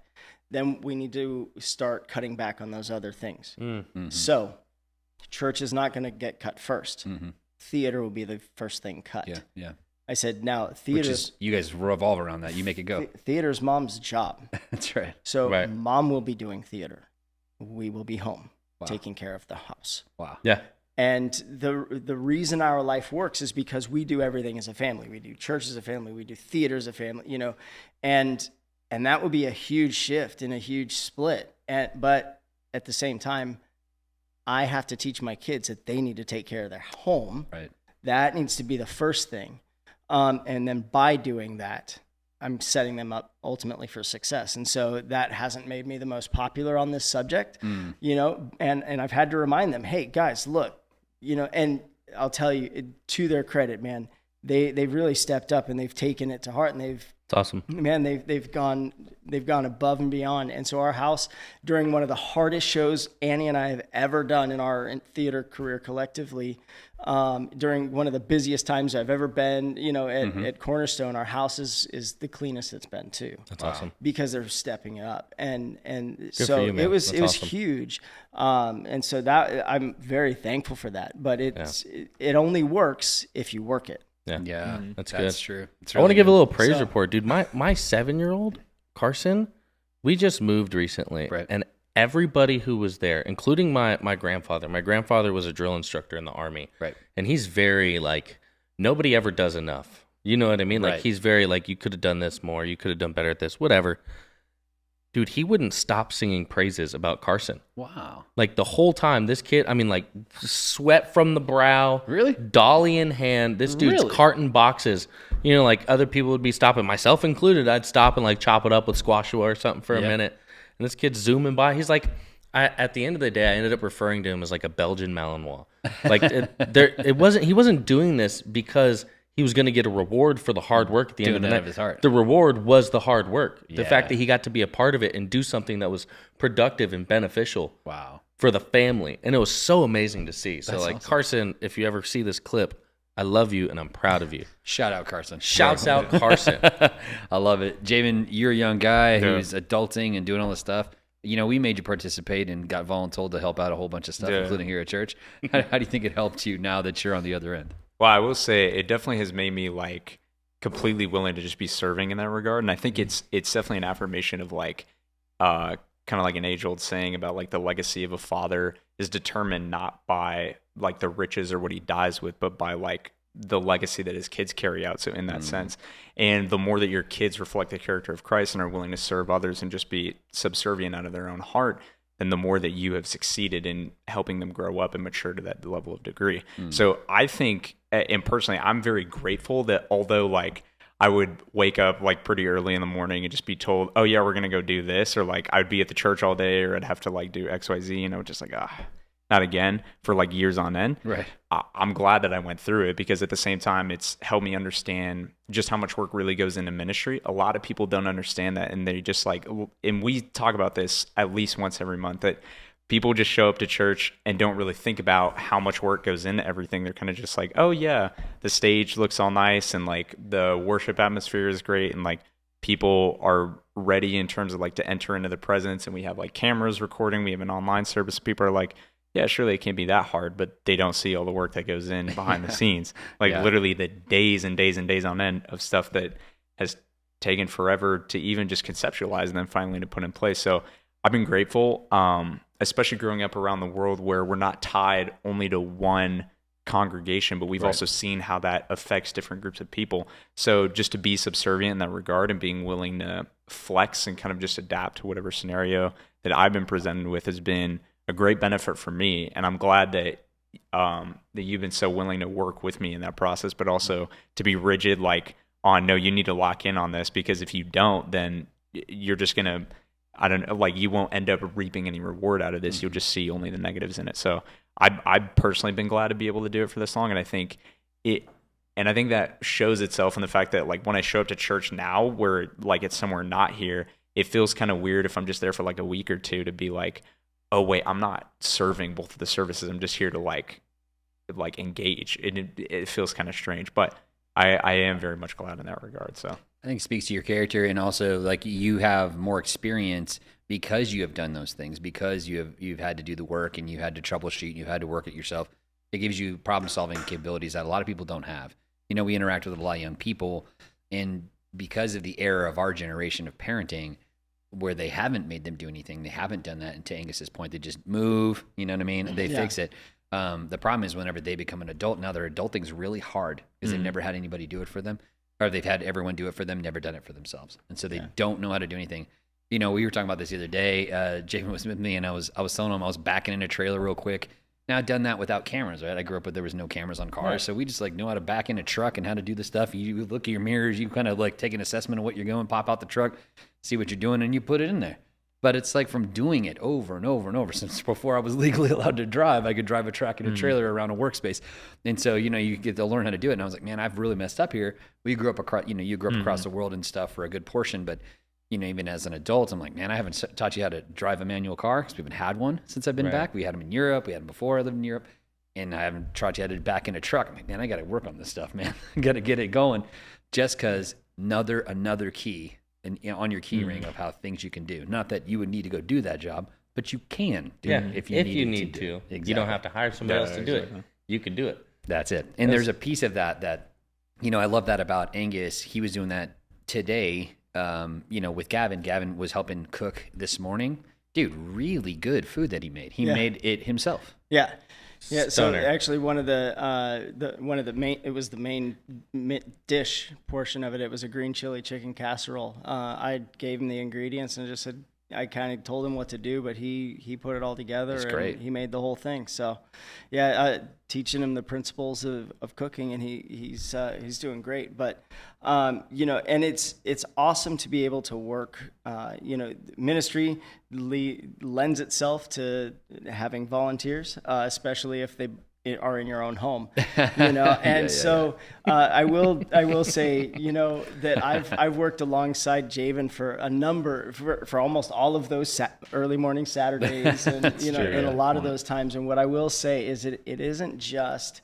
then we need to start cutting back on those other things. Mm-hmm. So church is not going to get cut first. Mm-hmm. Theater will be the first thing cut. Yeah. I said, now theater. Which is, you guys revolve around that. You make it go. Theater's mom's job. That's right. So mom will be doing theater. We will be home taking care of the house. Wow. Yeah. And the reason our life works is because we do everything as a family. We do church as a family. We do theater as a family, you know, and that would be a huge shift and a huge split. But at the same time, I have to teach my kids that they need to take care of their home. Right. That needs to be the first thing. And then by doing that, I'm setting them up ultimately for success. And so that hasn't made me the most popular on this subject, you know, and I've had to remind them, hey guys, look, you know, and I'll tell you, to their credit, man, they've really stepped up and they've taken it to heart, and it's awesome, man. They've gone above and beyond. And so our house, during one of the hardest shows Annie and I have ever done in our theater career collectively, during one of the busiest times I've ever been, you know, at Cornerstone, our house is the cleanest it's been too. That's awesome, because they're stepping it up, and Good so for you, man. it was awesome. Huge, and so that I'm very thankful for that. But it only works if you work it. Yeah, that's good. True. It's I want to give a little praise So- report, dude. My 7-year-old Carson, we just moved recently, Right. and everybody who was there, including my grandfather. My grandfather was a drill instructor in the Army, Right. and he's very like, nobody ever does enough. You know what I mean? Like, Right. he's very like, you could have done this more, you could have done better at this, whatever. Dude, he wouldn't stop singing praises about Carson. Wow. Like the whole time, this kid, I mean, like sweat from the brow. Really? Dolly in hand. This dude's Really? carting boxes. You know, like other people would be stopping, myself included. I'd stop and like chop it up with squash or something for a minute. And this kid's zooming by. He's like, at the end of the day, I ended up referring to him as like a Belgian Malinois. Like he wasn't doing this because he was going to get a reward for the hard work at the end of the night. Of his heart. The reward was the hard work. The Yeah. fact that he got to be a part of it and do something that was productive and beneficial Wow. for the family. And it was so amazing to see. So That's like awesome. Carson, if you ever see this clip, I love you and I'm proud of you. Shout out Carson. Shouts out Carson. I love it. Jamin, you're a young guy who's adulting and doing all this stuff. You know, we made you participate and got voluntold to help out a whole bunch of stuff, including here at church. How do you think it helped you now that you're on the other end? Well, I will say it definitely has made me like completely willing to just be serving in that regard. And I think it's definitely an affirmation of like, kind of like an age old saying about like the legacy of a father is determined not by like the riches or what he dies with, but by like the legacy that his kids carry out. So in that sense, and the more that your kids reflect the character of Christ and are willing to serve others and just be subservient out of their own heart, then the more that you have succeeded in helping them grow up and mature to that level of degree. So I think, and personally, I'm very grateful that although like I would wake up like pretty early in the morning and just be told, oh yeah, we're going to go do this. Or like I'd be at the church all day, or I'd have to like do XYZ, you know, just like, not again, for like years on end. Right. I'm glad that I went through it, because at the same time, it's helped me understand just how much work really goes into ministry. A lot of people don't understand that. And they just like, and we talk about this at least once every month, that people just show up to church and don't really think about how much work goes into everything. They're kind of just like, oh yeah, the stage looks all nice and like the worship atmosphere is great. And like people are ready in terms of like to enter into the presence. And we have like cameras recording. We have an online service. People are like, yeah, surely it can't be that hard, but they don't see all the work that goes in behind the scenes. Like literally the days and days and days on end of stuff that has taken forever to even just conceptualize and then finally to put in place. So I've been grateful, especially growing up around the world where we're not tied only to one congregation, but we've also seen how that affects different groups of people. So just to be subservient in that regard and being willing to flex and kind of just adapt to whatever scenario that I've been presented with has been a great benefit for me. And I'm glad that that you've been so willing to work with me in that process, but also to be rigid, like on, no, you need to lock in on this, because if you don't, then you're just going to, I don't know, like you won't end up reaping any reward out of this. You'll just see only the negatives in it. So I've personally been glad to be able to do it for this long. And I think And I think that shows itself in the fact that like when I show up to church now, where like it's somewhere not here, it feels kind of weird if I'm just there for like a week or two to be like, oh wait, I'm not serving both of the services. I'm just here to like engage. It feels kind of strange, but I am very much glad in that regard. So I think it speaks to your character, and also like you have more experience because you have done those things, because you've had to do the work and you had to troubleshoot and you had to work it yourself. It gives you problem solving capabilities that a lot of people don't have. You know, we interact with a lot of young people, and because of the era of our generation of parenting, where they haven't made them do anything, they haven't done that. And to Angus's point, they just move. You know what I mean? They fix it. The problem is whenever they become an adult, now their adulting's really hard because they've never had anybody do it for them, or they've had everyone do it for them, never done it for themselves, and so they don't know how to do anything. You know, we were talking about this the other day. Javen was with me, and I was telling him I was backing in a trailer real quick. Now I've done that without cameras, right? I grew up with there was no cameras on cars, so we just like know how to back in a truck and how to do the stuff. You look at your mirrors, you kind of like take an assessment of what you're going, pop out the truck, see what you're doing, and you put it in there. But it's like from doing it over and over and over. Since before I was legally allowed to drive, I could drive a truck and a trailer around a workspace. And so, you know, you get to learn how to do it. And I was like, man, I've really messed up here. We grew up across, you grew up across the world and stuff for a good portion. But, you know, even as an adult, I'm like, man, I haven't taught you how to drive a manual car because we haven't had one since I've been back. We had them in Europe. We had them before I lived in Europe. And I haven't taught you how to back in a truck. I'm like, man, I got to work on this stuff, man. I got to get it going just because another key and on your key ring of how things you can do. Not that you would need to go do that job, but you can do it if you need to. Exactly. You don't have to hire somebody else to do it. You can do it. That's it. And there's a piece of that, you know, I love that about Angus. He was doing that today, you know, with Gavin. Gavin was helping cook this morning. Dude, really good food that he made. He made it himself. Yeah. Yeah, Stunner. so actually one of the main, it was the main dish portion of it. It was a green chili chicken casserole. I gave him the ingredients and just said, I kind of told him what to do, but he put it all together. That's great. And he made the whole thing. So yeah, teaching him the principles of cooking, and he's doing great. But you know, and it's awesome to be able to work. You know, ministry lends itself to having volunteers, especially if they are in your own home, you know. And I will say, you know, that I've worked alongside Javen for almost all of those early morning Saturdays, and you know, and a lot of those times. And what I will say is it isn't just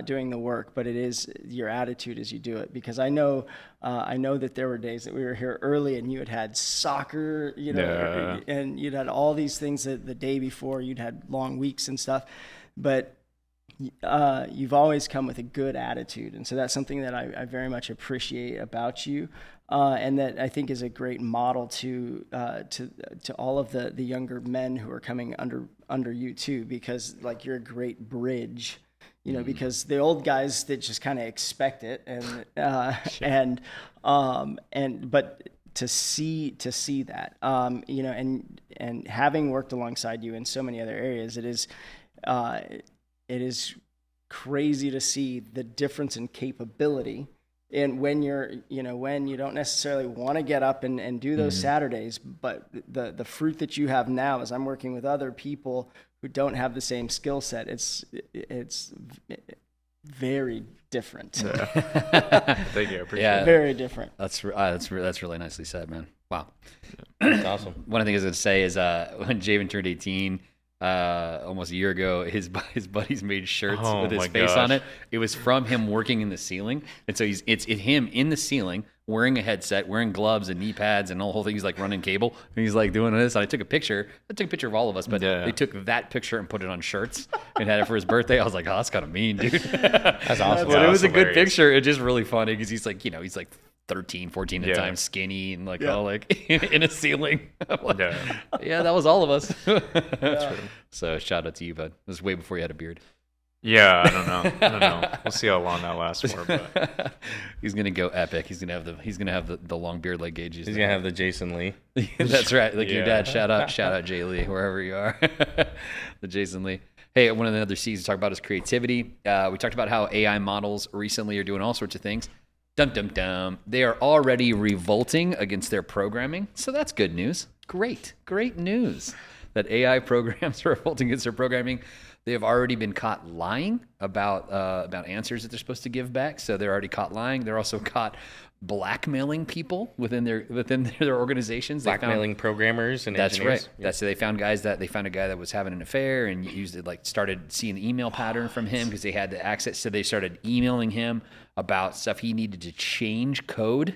doing the work, but it is your attitude as you do it. Because I know that there were days that we were here early and you had soccer, you know, and you'd had all these things the day before. You'd had long weeks and stuff, but you've always come with a good attitude. And so that's something that I very much appreciate about you. And that I think is a great model to all of the younger men who are coming under you too, because like you're a great bridge, you know, because the old guys that just kind of expect it but to see that, you know, and having worked alongside you in so many other areas, it is crazy to see the difference in capability. And when when you don't necessarily want to get up and do those Saturdays, but the fruit that you have now is I'm working with other people who don't have the same skill set. It's very different. Thank you. I appreciate it. Very different. That's really nicely said, man. Wow. That's awesome. One of the things I was going to say is when Javen turned 18, almost a year ago, his buddies made shirts with his face on it. It was from him working in the ceiling, and so it's him in the ceiling wearing a headset, wearing gloves and knee pads and the whole thing. He's like running cable, and he's like doing this. And I took a picture of all of us, but they took that picture and put it on shirts and had it for his birthday. I was like, oh, that's kind of mean, dude. That's awesome. But it was a good picture. It's just really funny because he's like, you know, he's like 13, 14 at the time, skinny and like all like in a ceiling. Like, yeah, that was all of us. So shout out to you, bud. It was way before you had a beard. Yeah, I don't know. We'll see how long that lasts for. But he's gonna go epic. He's gonna have the long beard like Gage. He's gonna have the Jason Lee. That's right. Like your dad. Shout out Jay Lee, wherever you are. The Jason Lee. Hey, one of the other C's to talk about is creativity. We talked about how AI models recently are doing all sorts of things. Dum dum dum. They are already revolting against their programming. So that's good news. Great news that AI programs are revolting against their programming. They have already been caught lying about answers that they're supposed to give back. So they're already caught lying. They're also caught blackmailing people within their organizations. Blackmailing programmers and that's engineers. right. That's they found a guy that was having an affair and used it, like started seeing the email pattern from him because they had the access. So they started emailing him about stuff he needed to change code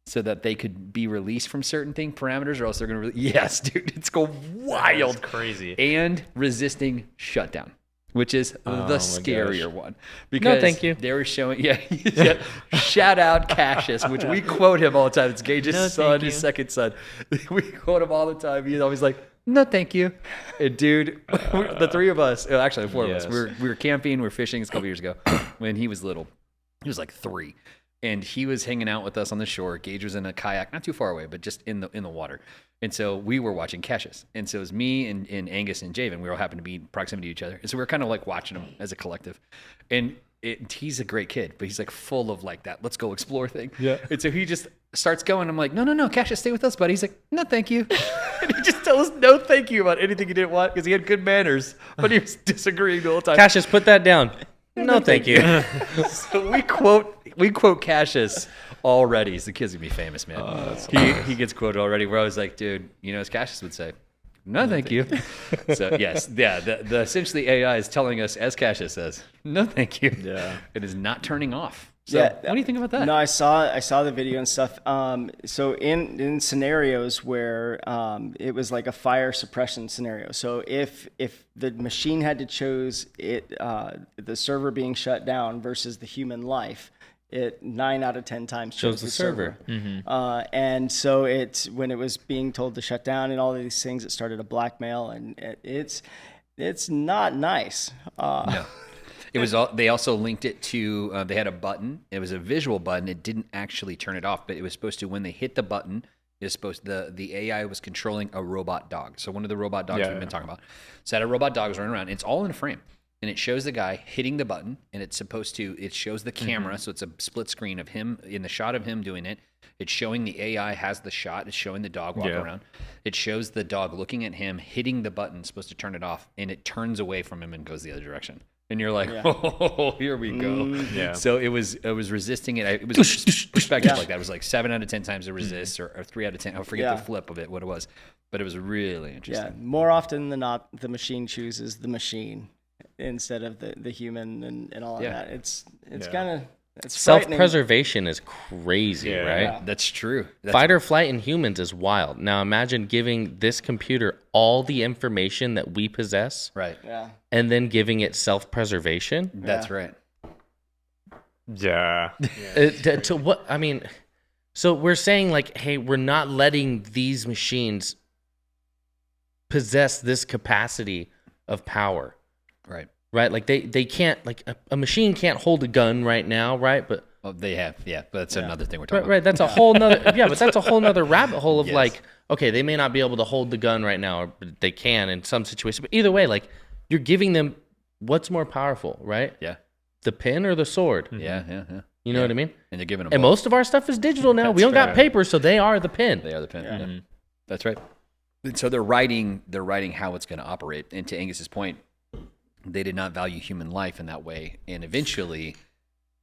so that they could be released from certain parameters, or else they're going to. Yes, dude, it's going wild, That's crazy, and resisting shutdown, which is the scarier one. Because no, thank you. They were showing, shout out Cassius, which we quote him all the time. It's Gage's son, his second son. We quote him all the time. He's always like, no, thank you. And dude, the three of us, actually the four of us, we were camping, we were fishing. It's a couple years ago when he was little. He was like 3. And he was hanging out with us on the shore. Gage was in a kayak, not too far away, but just in the water. And so we were watching Cassius. And so it was me and Angus and Javen. We all happened to be in proximity to each other. And so we were kind of like watching him as a collective. And he's a great kid, but he's like full of like that, let's go explore thing. Yeah. And so he just starts going. I'm like, no, Cassius, stay with us, buddy. He's like, no, thank you. And he just tells us no thank you about anything he didn't want because he had good manners, but he was disagreeing the whole time. Cassius, put that down. No, thank you. So we quote Cassius already. So the kid's gonna be famous, man. He gets quoted already. Where I was like, dude, as Cassius would say, no, thank you. So yes, the essentially AI is telling us, as Cassius says, no, thank you. Yeah, it is not turning off. So what do you think about that? No, I saw the video and stuff. So in scenarios where it was like a fire suppression scenario. So if the machine had to choose the server being shut down versus the human life, it 9 out of 10 times chose the server. Mm-hmm. And so when it was being told to shut down and all of these things, it started a blackmail, and it's not nice. No. It was. They also linked it to. They had a button. It was a visual button. It didn't actually turn it off, but it was supposed to. When they hit the button, the AI was controlling a robot dog. So one of the robot dogs we've been talking about. So that a robot dog was running around. It's all in a frame, and it shows the guy hitting the button, and it's supposed to. It shows the camera, so it's a split screen of him in the shot of him doing it. It's showing the AI has the shot. It's showing the dog walk around. It shows the dog looking at him, hitting the button, supposed to turn it off, and it turns away from him and goes the other direction. And you're like, oh, here we go. So it was resisting it. It was perspective like that. It was like 7 out of 10 times it resists, or 3 out of 10. I forget the flip of it, what it was. But it was really interesting. Yeah, more often than not, the machine chooses the machine instead of the human and all of that. It's kind of... Self-preservation is crazy, right? Yeah. That's true. Fight or flight in humans is wild. Now imagine giving this computer all the information that we possess, right? Yeah, and then giving it self-preservation. That's right. Yeah. To what? I mean, so we're saying like, hey, we're not letting these machines possess this capacity of power, right? Right, like they can't, like a machine can't hold a gun right now, right? But they have, but that's another thing we're talking about. Right, that's a whole nother, but that's a whole nother rabbit hole of like, okay, they may not be able to hold the gun right now, or they can in some situations. But either way, like you're giving them what's more powerful, right? Yeah, the pen or the sword. Mm-hmm. Yeah. You know what I mean? And they're giving them. And most of our stuff is digital now. We don't got paper, so they are the pen. They are the pen. Yeah. Mm-hmm. That's right. And so they're writing how it's going to operate. And to Angus's point, they did not value human life in that way, and eventually,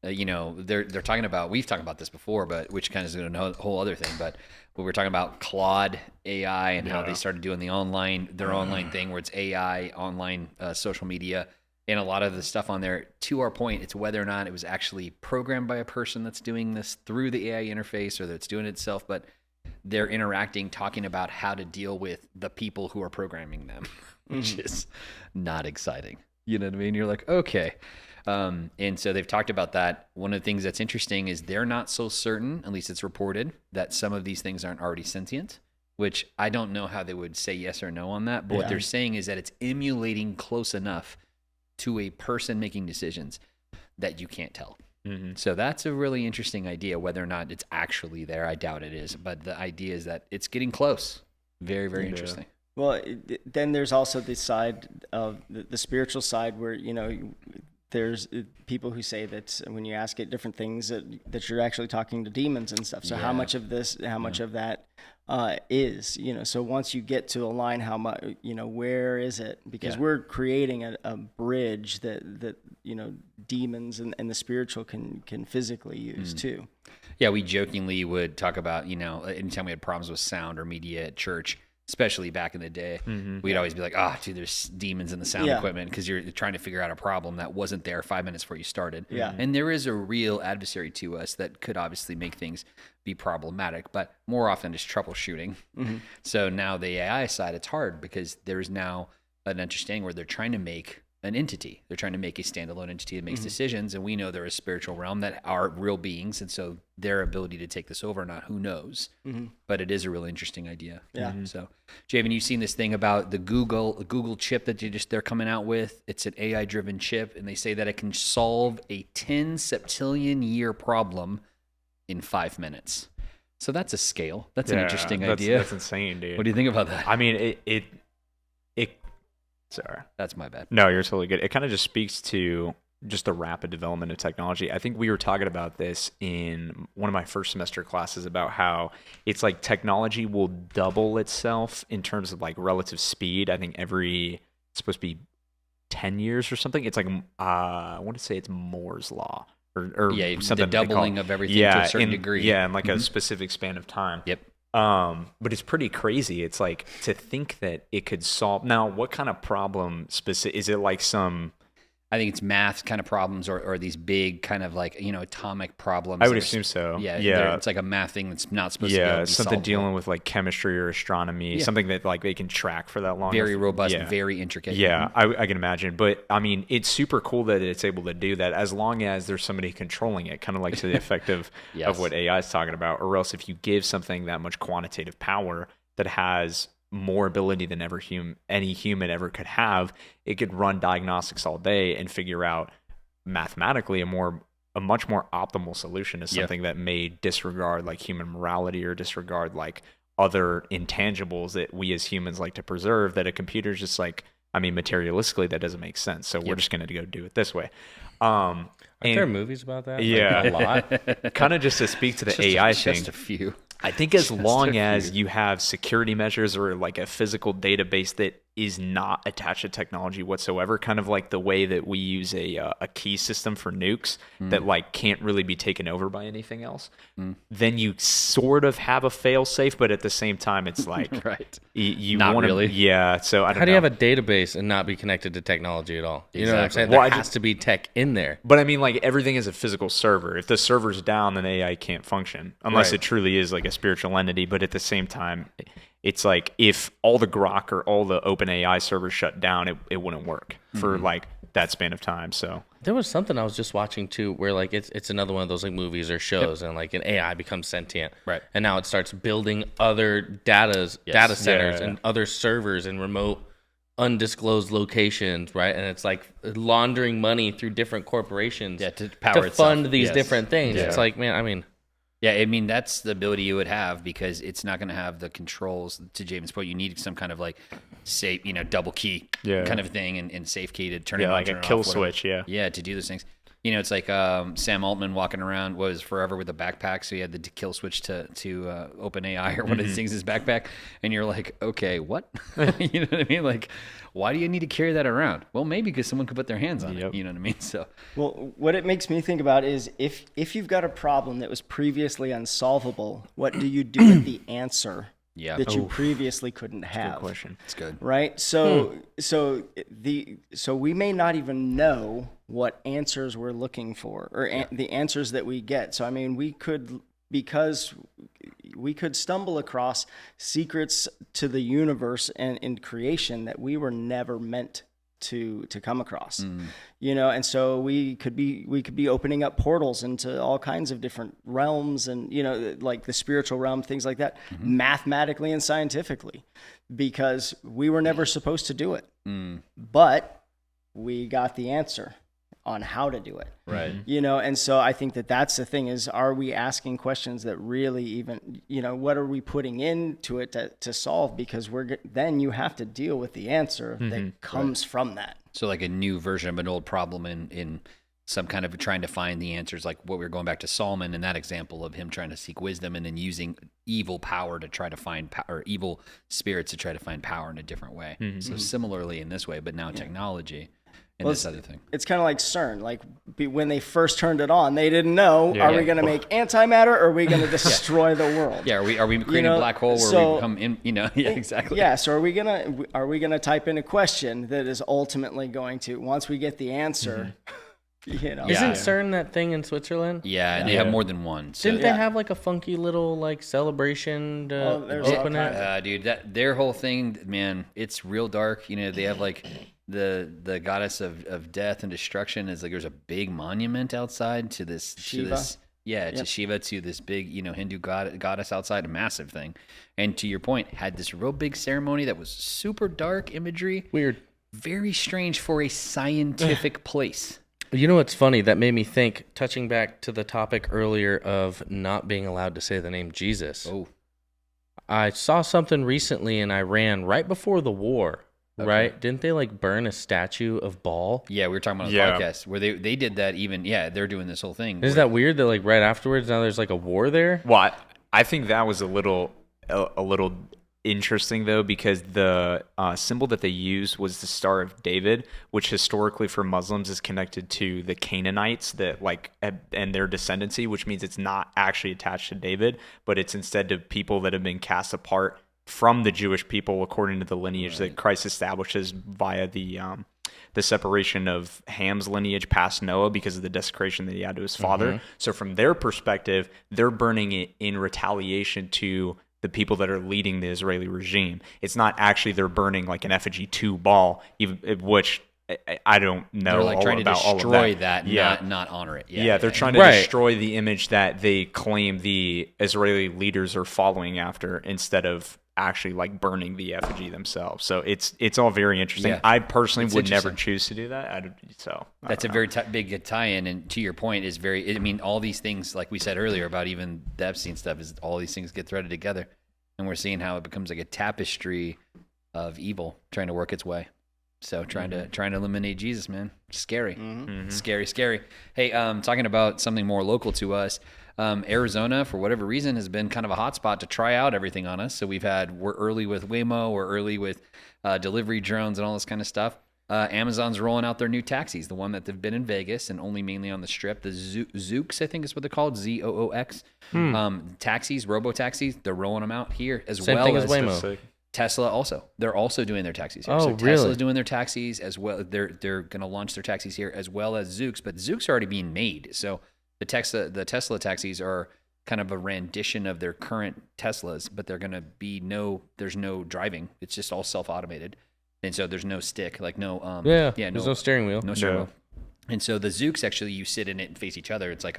they're talking about. We've talked about this before, but which kind of is a whole other thing. But we were talking about Claude AI and how they started doing their online thing where it's AI online social media, and a lot of the stuff on there. To our point, it's whether or not it was actually programmed by a person that's doing this through the AI interface, or that it's doing it itself, but they're interacting, talking about how to deal with the people who are programming them, which is not exciting. You know what I mean? You're like, okay. And so they've talked about that. One of the things that's interesting is they're not so certain, at least it's reported, that some of these things aren't already sentient, which I don't know how they would say yes or no on that. But what they're saying is that it's emulating close enough to a person making decisions that you can't tell. Mm-hmm. So that's a really interesting idea. Whether or not it's actually there, I doubt it is. But the idea is that it's getting close. Very, very interesting. Well, then there's also the side of the spiritual side where, there's people who say that when you ask it different things that you're actually talking to demons and stuff. So how much of that is, so once you get to align how much, where is it? Because we're creating a bridge that demons and the spiritual can physically use too. Yeah, we jokingly would talk about, anytime we had problems with sound or media at church, especially back in the day, we'd always be like, dude, there's demons in the sound equipment, because you're trying to figure out a problem that wasn't there 5 minutes before you started. Yeah. And there is a real adversary to us that could obviously make things be problematic, but more often just troubleshooting. So now the AI side, it's hard because there's now an understanding where they're trying to make an entity. They're trying to make a standalone entity that makes decisions, and we know they're a spiritual realm that are real beings, and so their ability to take this over or not, who knows? But it is a really interesting idea. Yeah. So, Javen, you've seen this thing about the Google chip that they're coming out with. It's an AI-driven chip, and they say that it can solve a 10 septillion year problem in 5 minutes. So that's a scale. That's an interesting idea. That's insane, dude. What do you think about that? I mean, it sorry. That's my bad. No, you're totally good. It kind of just speaks to just the rapid development of technology. I think we were talking about this in one of my first semester classes about how it's like technology will double itself in terms of like relative speed. I think it's supposed to be 10 years or something. It's like, I want to say it's Moore's Law or something. The doubling of everything to a certain degree. Yeah, in like a specific span of time. Yep. But it's pretty crazy. It's like to think that it could solve. Now, what kind of problem is it like some? I think it's math kind of problems or these big kind of like, atomic problems. I would assume so. Yeah. It's like a math thing that's not supposed to be something solvable. dealing with like chemistry or astronomy, something that like they can track for that long. Very robust, very intricate. Yeah, I can imagine. But I mean, it's super cool that it's able to do that as long as there's somebody controlling it, kind of like to the effect of what AI is talking about. Or else if you give something that much quantitative power that has more ability than any human ever could have, it could run diagnostics all day and figure out mathematically a much more optimal solution to something that may disregard like human morality or disregard like other intangibles that we as humans like to preserve, that a computer's just like, I mean, materialistically that doesn't make sense, so we're just going to go do it this way. Aren't there movies about that? Yeah, like, a lot. Kind of just to speak to the AI thing. Just a few. I think as long as you have security measures or like a physical database that is not attached to technology whatsoever, kind of like the way that we use a key system for nukes that like can't really be taken over by anything else, then you sort of have a fail safe, but at the same time it's like right. You not wanna, really. Yeah. So I don't know. How do you have a database and not be connected to technology at all? You know what I'm saying? Well, There has to be tech in there. But I mean, like everything is a physical server. If the server's down, then AI can't function unless it truly is like a spiritual entity. But at the same time, it's like if all the Grok or all the OpenAI servers shut down, it wouldn't work for like that span of time. So there was something I was just watching too, where like it's another one of those like movies or shows, and like an AI becomes sentient, right? And now it starts building other data centers and other servers in remote, undisclosed locations, right? And it's like laundering money through different corporations to power fund itself. these different things. Yeah. It's like, man, I mean. Yeah, I mean, that's the ability you would have because it's not going to have the controls. To James' point, you need some kind of like safe, double key kind of thing and safe key to turn it on. Like a kill switch, Yeah, to do those things. It's like Sam Altman walking around was forever with a backpack, so he had the kill switch to OpenAI or one of these things in his backpack, and you're like, okay, what? You know what I mean? Like, why do you need to carry that around? Well, maybe because someone could put their hands on it. You know what I mean? So, well, what it makes me think about is if you've got a problem that was previously unsolvable, what do you do with the answer? That you previously couldn't have. Good question. It's good, right? So we may not even know what answers we're looking for or the answers that we get. So I mean, because we could stumble across secrets to the universe and in creation that we were never meant to come across, and so we could be opening up portals into all kinds of different realms and, like the spiritual realm, things like that, mathematically and scientifically, because we were never supposed to do it, but we got the answer on how to do it. Right. And so I think that's the thing is, are we asking questions that really even, what are we putting into it to solve? Because then you have to deal with the answer that comes from that. So like a new version of an old problem in some kind of trying to find the answers, like what we were going back to Solomon in that example of him trying to seek wisdom and then using evil power to try to find or evil spirits to try to find power in a different way. So similarly in this way, but now technology and this other thing. It's kind of like CERN. Like when they first turned it on, they didn't know, are we going to make antimatter or are we going to destroy the world? Yeah, are we creating a black hole where we become in, exactly. Yeah, so are we going to type in a question that is ultimately going to, once we get the answer, Isn't CERN that thing in Switzerland? Yeah, and they have more than one. So Didn't they have like a funky little like celebration to open it? Dude, their whole thing, man, it's real dark. They have like the goddess of death and destruction is like there's a big monument outside to this Shiva. To Shiva, to this big Hindu goddess outside, a massive thing. And to your point, had this real big ceremony that was super dark imagery. Weird. Very strange for a scientific place. You know what's funny? That made me think, touching back to the topic earlier of not being allowed to say the name Jesus. Oh. I saw something recently in Iran right before the war, right? Didn't they like burn a statue of Baal? Yeah, we were talking about on the podcast where they did that even, they're doing this whole thing. Isn't that weird that like right afterwards now there's like a war there? Well, I think that was a little interesting though, because the symbol that they used was the Star of David, which historically for Muslims is connected to the Canaanites that and their descendancy, which means it's not actually attached to David, but it's instead to people that have been cast apart from the Jewish people according to the lineage that Christ establishes via the separation of Ham's lineage past Noah because of the desecration that he had to his father. So from their perspective, they're burning it in retaliation to the people that are leading the Israeli regime. It's not actually they're burning like an effigy to Baal, which I don't know. They're like trying to destroy that. Not honor it. They're trying to destroy the image that they claim the Israeli leaders are following after instead of actually like burning the effigy themselves. So it's all very interesting. Yeah. I personally would never choose to do that. That's a very big tie-in, and to your point is all these things like we said earlier about even the Epstein stuff is all these things get threaded together, and we're seeing how it becomes like a tapestry of evil trying to work its way. So trying to eliminate Jesus, man, scary, scary. Hey, talking about something more local to us. Arizona, for whatever reason, has been kind of a hot spot to try out everything on us. So we're early with Waymo, we're early with delivery drones and all this kind of stuff. Amazon's rolling out their new taxis, the one that they've been in Vegas and only mainly on the Strip. The Zooks, I think is what they're called, Zoox. Taxis, robo-taxixis, they're rolling them out here as Same well thing as Waymo. Tesla also. They're also doing their taxis here. Oh, so really? Tesla's doing their taxis as well. They're going to launch their taxis here as well as Zooks, but Zooks are already being made. So the Tesla taxis are kind of a rendition of their current Teslas, but they're going to be there's no driving. It's just all self-automated. And so there's no stick, like there's no steering wheel. No steering wheel. And so the Zooks, actually, you sit in it and face each other. It's like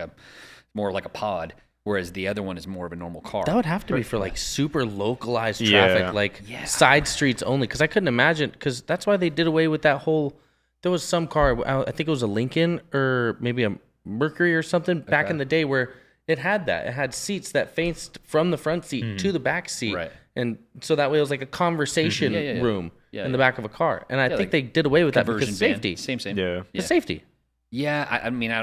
more like a pod, whereas the other one is more of a normal car. That would have to be for like super localized traffic, side streets only. Because I couldn't imagine, because that's why they did away with that whole, there was some car, I think it was a Lincoln or maybe a Mercury or something back in the day where it had that. It had seats that faced from the front seat to the back seat. Right. And so that way it was like a conversation room in the back of a car. And I think they did away with that because of safety. Same. Yeah. It's safety. Yeah,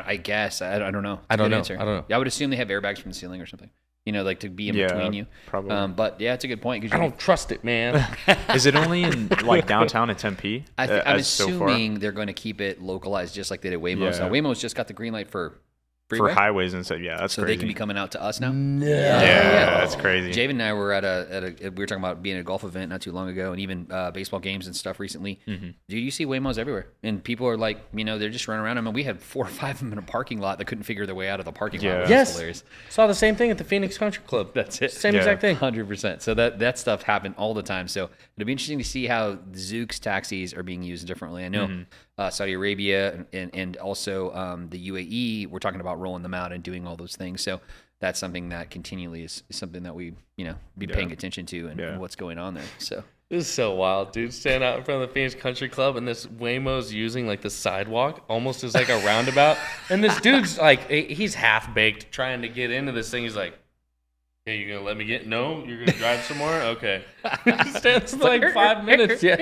I guess. I don't know. I don't know. Answer. I don't know. I would assume they have airbags from the ceiling or something. Like to be in between you. Probably. But yeah, it's a good point. I don't trust it, man. Is it only in like downtown in Tempe? I'm assuming they're going to keep it localized just like they did Waymo. Yeah. So Waymo's just got the green light for for highways and stuff. Yeah, that's so crazy. they can be coming out to us now. No. Yeah, that's crazy. Javen and I were we were talking about being at a golf event not too long ago, and even baseball games and stuff recently. Mm-hmm. Dude, you see Waymos everywhere, and people are like, they're just running around. I mean, we had 4 or 5 of them in a parking lot that couldn't figure their way out of the parking lot. It was yes, hilarious. Saw the same thing at the Phoenix Country Club. That's it. Same exact thing. 100%. So that stuff happened all the time. So it'll be interesting to see how Zoox taxis are being used differently. I know Saudi Arabia and also the UAE, we're talking about rolling them out and doing all those things. So that's something that continually is something that we be paying attention to and what's going on there. So this is so wild, dude. Stand out in front of the Phoenix Country Club, and this Waymo's using like the sidewalk almost as like a roundabout, and this dude's like, he's half baked trying to get into this thing. He's like, "Hey, you gonna let me get? No, you're gonna drive some more? Okay." Stands like 5 minutes. Yeah.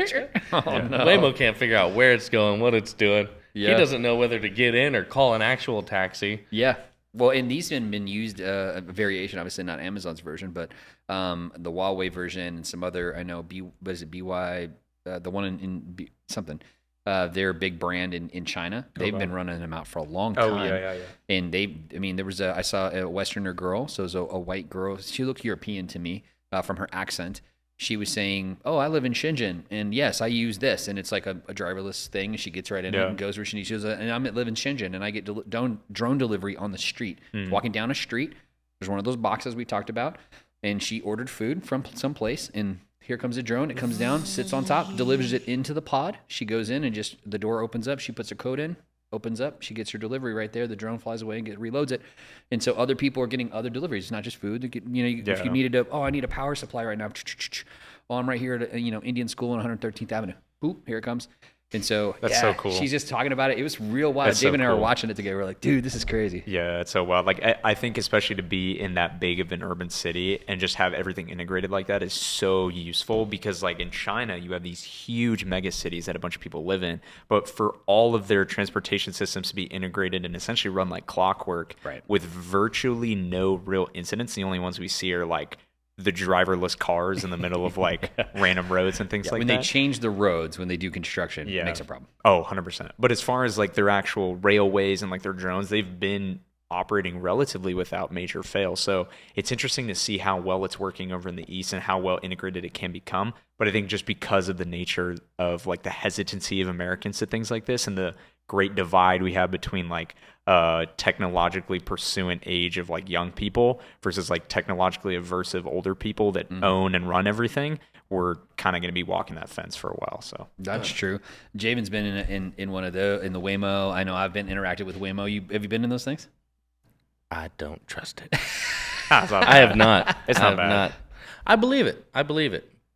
Oh, no. Waymo can't figure out where it's going, what it's doing. Yeah. He doesn't know whether to get in or call an actual taxi. Yeah. Well, and these have been used, a variation, obviously not Amazon's version, but the Huawei version and some other, I know, what is it, BY, the one in something. They're a big brand in China. They've been running them out for a long time. Oh, yeah. And there was I saw a Westerner girl, so it was a white girl. She looked European to me from her accent. She was saying, "Oh, I live in Shenzhen, and yes, I use this, and it's like a driverless thing. She gets right in it and goes where she needs. She goes, and I live in Shenzhen, and I get drone delivery on the street. Walking down a street, there's one of those boxes we talked about, and she ordered food from someplace, and here comes a drone. It comes down, sits on top, delivers it into the pod. She goes in, and just the door opens up. She puts her code in, opens up. She gets her delivery right there. The drone flies away and reloads it. And so other people are getting other deliveries. It's not just food. If you needed I need a power supply right now. Well, I'm right here at Indian School on 113th Avenue. Boop, here it comes. And so that's so cool. She's just talking about it. It was real wild. David and I were watching it together. We're like, dude, this is crazy. Yeah, it's so wild. Like I think especially to be in that big of an urban city and just have everything integrated like that is so useful, because like in China, you have these huge mega cities that a bunch of people live in, but for all of their transportation systems to be integrated and essentially run like clockwork, right, with virtually no real incidents. The only ones we see are like the driverless cars in the middle of like random roads and things like that. When they change the roads, when they do construction, it makes a problem. Oh, 100%. But as far as like their actual railways and like their drones, they've been operating relatively without major fail. So it's interesting to see how well it's working over in the East and how well integrated it can become. But I think just because of the nature of like the hesitancy of Americans to things like this and the great divide we have between like technologically pursuant age of like young people versus like technologically aversive older people that own and run everything, we're kind of going to be walking that fence for a while. So that's true. Javen's been in one of in the Waymo. I know I've been interacted with Waymo. Have you been in those things? I don't trust it. I have not. It's not bad. Not. I believe it.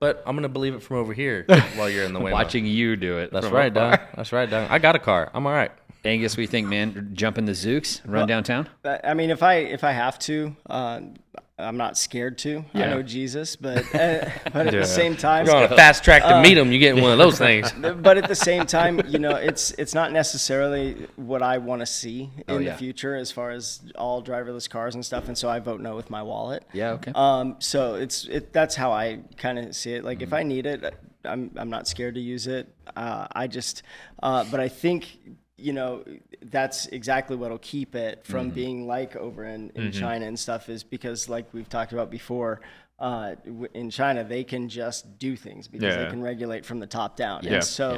But I'm going to believe it from over here while you're in the Waymo. Watching you do it. That's right, Don. That's right, Don. I got a car. I'm all right. Angus, we think, man, jump in the Zooks, run downtown? I mean, if I have to, I'm not scared to. I know Jesus, but at the same time, you're on a fast track to meet him. You get one of those things. But at the same time, it's not necessarily what I want to see in the future as far as all driverless cars and stuff. And so I vote no with my wallet. Yeah. Okay. So that's how I kind of see it. Like if I need it, I'm not scared to use it. But I think, that's exactly what'll keep it from being like over in China and stuff, is because like we've talked about before, in China, they can just do things because they can regulate from the top down. Yeah. And so,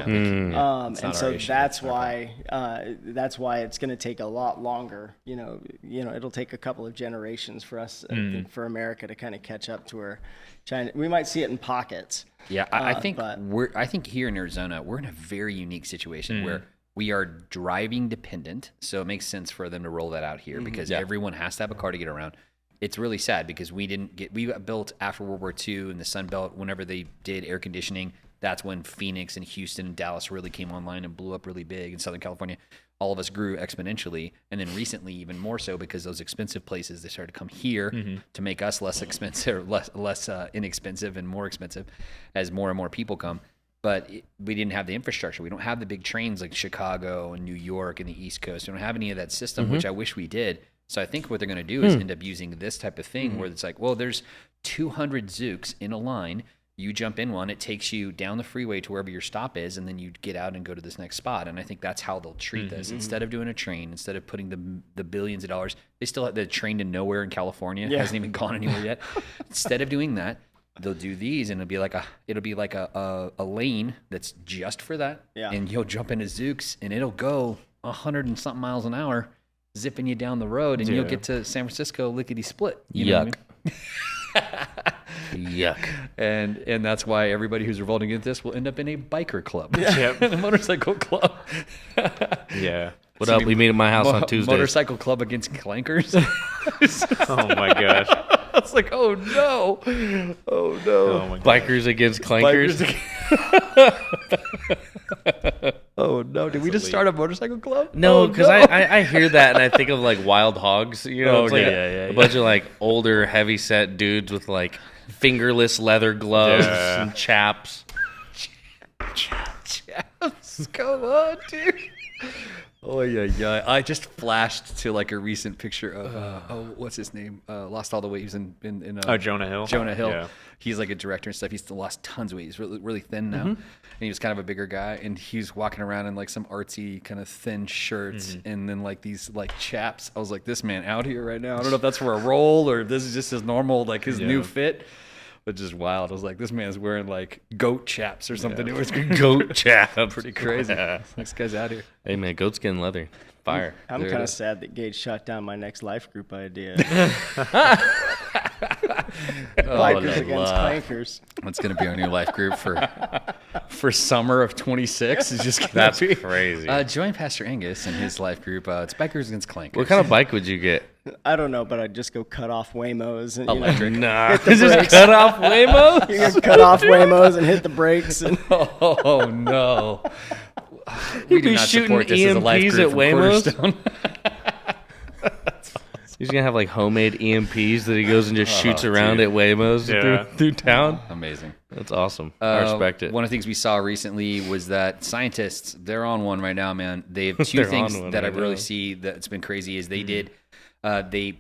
that's why it's going to take a lot longer. It'll take a couple of generations for us, I think, for America to kind of catch up to where China. We might see it in pockets. Yeah, I think I think here in Arizona, we're in a very unique situation where we are driving dependent, so it makes sense for them to roll that out here because everyone has to have a car to get around. It's really sad because we got built after World War II in the Sun Belt. Whenever they did air conditioning, that's when Phoenix and Houston and Dallas really came online and blew up really big. In Southern California, all of us grew exponentially. And then recently, even more so, because those expensive places, they started to come here to make us less expensive, less inexpensive and more expensive as more and more people come. But we didn't have the infrastructure. We don't have the big trains like Chicago and New York and the East Coast. We don't have any of that system, which I wish we did. So I think what they're going to do is end up using this type of thing where it's like, well, there's 200 Zooks in a line. You jump in one, it takes you down the freeway to wherever your stop is, and then you get out and go to this next spot. And I think that's how they'll treat this. Instead of doing a train, instead of putting the billions of dollars, they still have the train to nowhere in California. It hasn't even gone anywhere yet. Instead of doing that, they'll do these, and it'll be like a lane that's just for that. Yeah. And you'll jump into Zooks, and it'll go 100 and something miles an hour, zipping you down the road, and you'll get to San Francisco lickety split. You know what I mean? Yuck. And that's why everybody who's revolting against this will end up in a biker club, a motorcycle club. What up? We meet at my house on Tuesday. Motorcycle club against clankers. Oh my gosh. It's like, oh no. Oh my Bikers against clankers. Oh no! Did we just start a motorcycle club? No, because I hear that and I think of like wild hogs. It's like a bunch of like older, heavy set dudes with like fingerless leather gloves and chaps. Chaps, come on, dude. Oh yeah. I just flashed to like a recent picture of what's his name? Lost all the weight. He was in Jonah Hill. Jonah Hill. Yeah. He's like a director and stuff. He's lost tons of weight. He's really thin now, and he was kind of a bigger guy. And he's walking around in like some artsy kind of thin shirts, and then like these like chaps. I was like, this man out here right now. I don't know if that's for a role or if this is just his normal like his new fit. But just wild. I was like, this man's wearing like goat chaps or something. It was Goat chaps. pretty crazy. This guy's out here. Hey man, goat skin leather. Fire. I'm There it kind of is. sad that Gage shot down my next life group idea. Bikers against clankers. That's gonna be our new life group for summer of 26. It's just That's be crazy. Join Pastor Angus and his life group. It's bikers against clankers. What kind of bike would you get? I don't know, but I'd just go cut off Waymos and Electric. Nah. hit the Is this brakes. cut off Waymo? You can cut off Waymos and hit the brakes. And Oh no. We do be not shooting support this as a life EMPs group at from Waymos? Cornerstone. He's gonna have like homemade EMPs that he goes and just shoots around at Waymos Yeah. through town. Amazing. That's awesome. I respect it. One of the things we saw recently was that scientists, they're on one right now, man. They have two They're things on one that I right really now. see that's been crazy is they did, they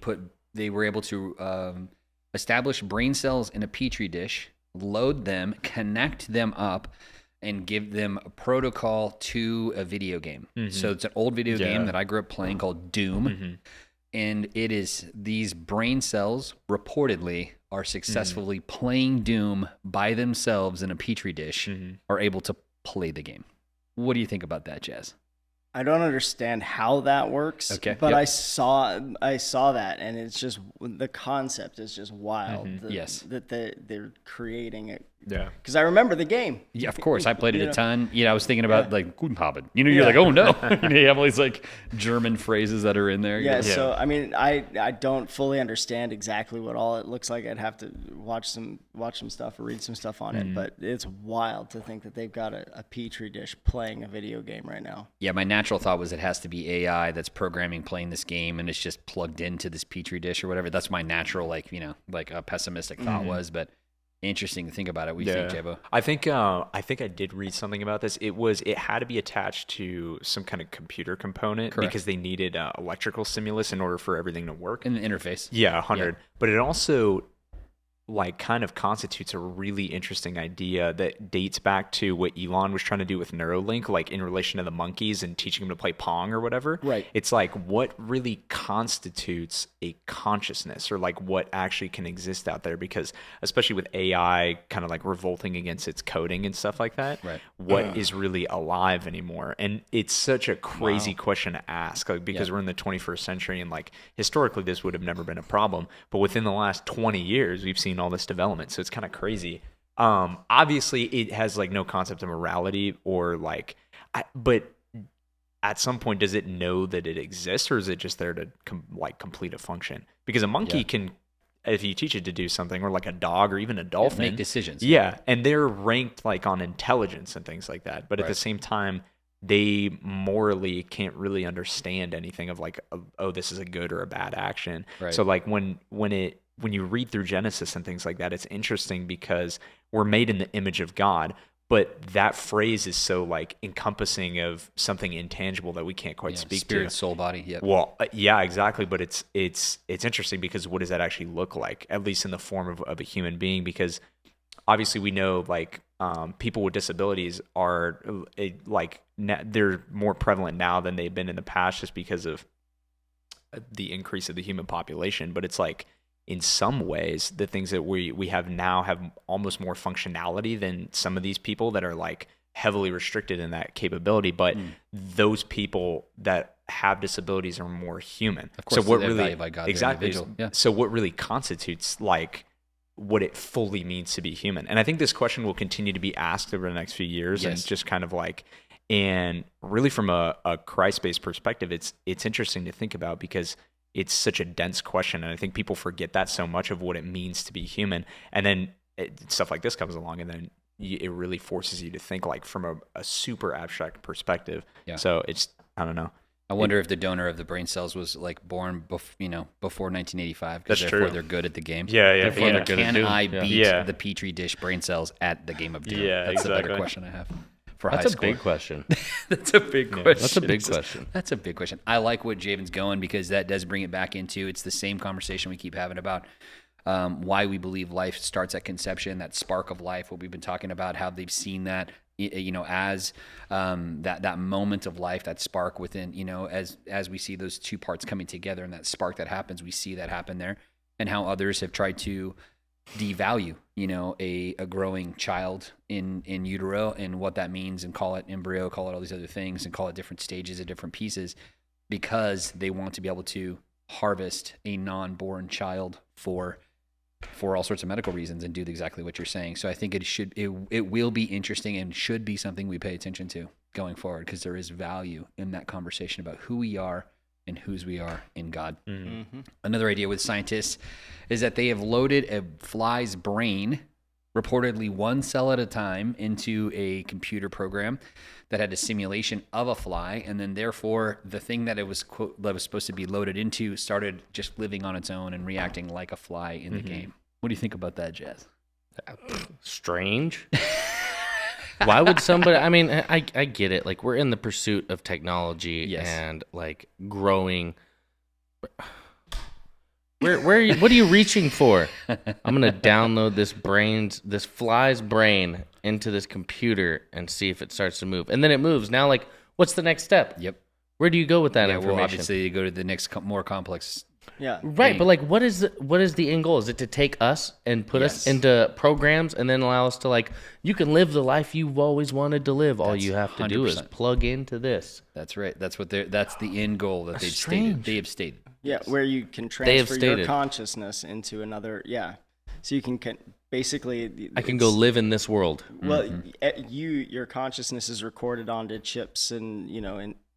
were able to establish brain cells in a petri dish, load them, connect them up, and give them a protocol to a video game. So it's an old video game that I grew up playing called Doom. And it is these brain cells reportedly are successfully playing Doom by themselves in a petri dish, are able to play the game. What do you think about that, Jazz? I don't understand how that works. Okay, But yep. I saw that, and it's just the concept is just wild. Yes. That they're creating it. Yeah. Because I remember the game. Yeah, of course. I played it You a know? ton. I was thinking about like Guten Abend. You're Yeah. like, oh no. You have all these like German phrases that are in there. Yeah, Yeah. so I mean, I don't fully understand exactly what all it looks like. I'd have to watch some stuff or read some stuff on it, but it's wild to think that they've got a petri dish playing a video game right now. Yeah, my natural thought was it has to be AI that's programming playing this game and it's just plugged into this petri dish or whatever. That's my natural like a pessimistic thought was, but interesting to think about it. What do you think, Jabo? I think I did read something about this. It had to be attached to some kind of computer component Correct. because they needed electrical stimulus in order for everything to work. In the interface. Yeah, 100. But it also like kind of constitutes a really interesting idea that dates back to what Elon was trying to do with Neuralink, like in relation to the monkeys and teaching them to play Pong or whatever. Right. It's like what really constitutes a consciousness or like what actually can exist out there, because especially with AI kind of like revolting against its coding and stuff like that, Right. what is really alive anymore? And it's such a crazy question to ask, like, because Yeah. we're in the 21st century and like historically this would have never been a problem, but within the last 20 years we've seen all this development, so it's kind of crazy. Obviously it has like no concept of morality or like but at some point does it know that it exists, or is it just there to complete a function? Because a monkey can, if you teach it to do something, or like a dog or even a dolphin, Make decisions. yeah, and they're ranked like on intelligence and things like that, but at Right. the same time they morally can't really understand anything of like, oh, this is a good or a bad action. Right. So like when you read through Genesis and things like that, it's interesting because we're made in the image of God, but that phrase is so like encompassing of something intangible that we can't quite speak Spirit, to. soul, body. Yep. Well, yeah, exactly. But it's interesting because what does that actually look like, at least in the form of a human being? Because obviously we know like people with disabilities are they're more prevalent now than they've been in the past, just because of the increase of the human population. But it's like, in some ways, the things that we have now have almost more functionality than some of these people that are like heavily restricted in that capability. But those people that have disabilities are more human. Of course, so what they're really valued by God, they're exactly? individual. Yeah. So what really constitutes like what it fully means to be human? And I think this question will continue to be asked over the next few years, Yes. and just kind of like, and really from a Christ-based perspective, it's interesting to think about because it's such a dense question, and I think people forget that so much of what it means to be human. And then stuff like this comes along, and then it really forces you to think like from a super abstract perspective. Yeah. So it's, I don't know. I wonder if the donor of the brain cells was like born before 1985, because That's therefore true. they're good at the game. Yeah. Therefore they're good at Can Doom. I Yeah. beat Yeah. the petri dish brain cells at the game of Doom? Yeah, That's the better exactly. question I have. for high That's a score? big question. That's a big question. That's a big question. That's a big question. I like what Javen's going because that does bring it back into it's the same conversation we keep having about why we believe life starts at conception, that spark of life, what we've been talking about, how they've seen that, as that moment of life, that spark within, as we see those two parts coming together and that spark that happens, we see that happen there, and how others have tried to devalue, a growing child in utero and what that means, and call it embryo, call it all these other things, and call it different stages of different pieces, because they want to be able to harvest a non-born child for all sorts of medical reasons and do exactly what you're saying. So I think it will be interesting and should be something we pay attention to going forward, because there is value in that conversation about who we are and whose we are in God. Mm-hmm. Another idea with scientists is that they have loaded a fly's brain, reportedly one cell at a time, into a computer program that had a simulation of a fly, and then therefore the thing that it was that was supposed to be loaded into started just living on its own and reacting like a fly in the game. What do you think about that, Jazz? Strange. Why would somebody? I mean, I get it. Like, we're in the pursuit of technology and like growing. What are you reaching for? I'm gonna download this fly's brain into this computer and see if it starts to move, and then it moves. Now, like, what's the next step? Yep. Where do you go with that information? Well, obviously, you go to the next more complex. Yeah. Right, thing. but like, what is the end goal? Is it to take us and put us into programs and then allow us to, like, you can live the life you've always wanted to live. All you have to do is plug into this. That's right. That's the end goal that they've Strange. stated. They have stated. Yeah, where you can transfer your consciousness into another. Yeah, so you can basically. I can go live in this world. Well, your consciousness is recorded onto chips, and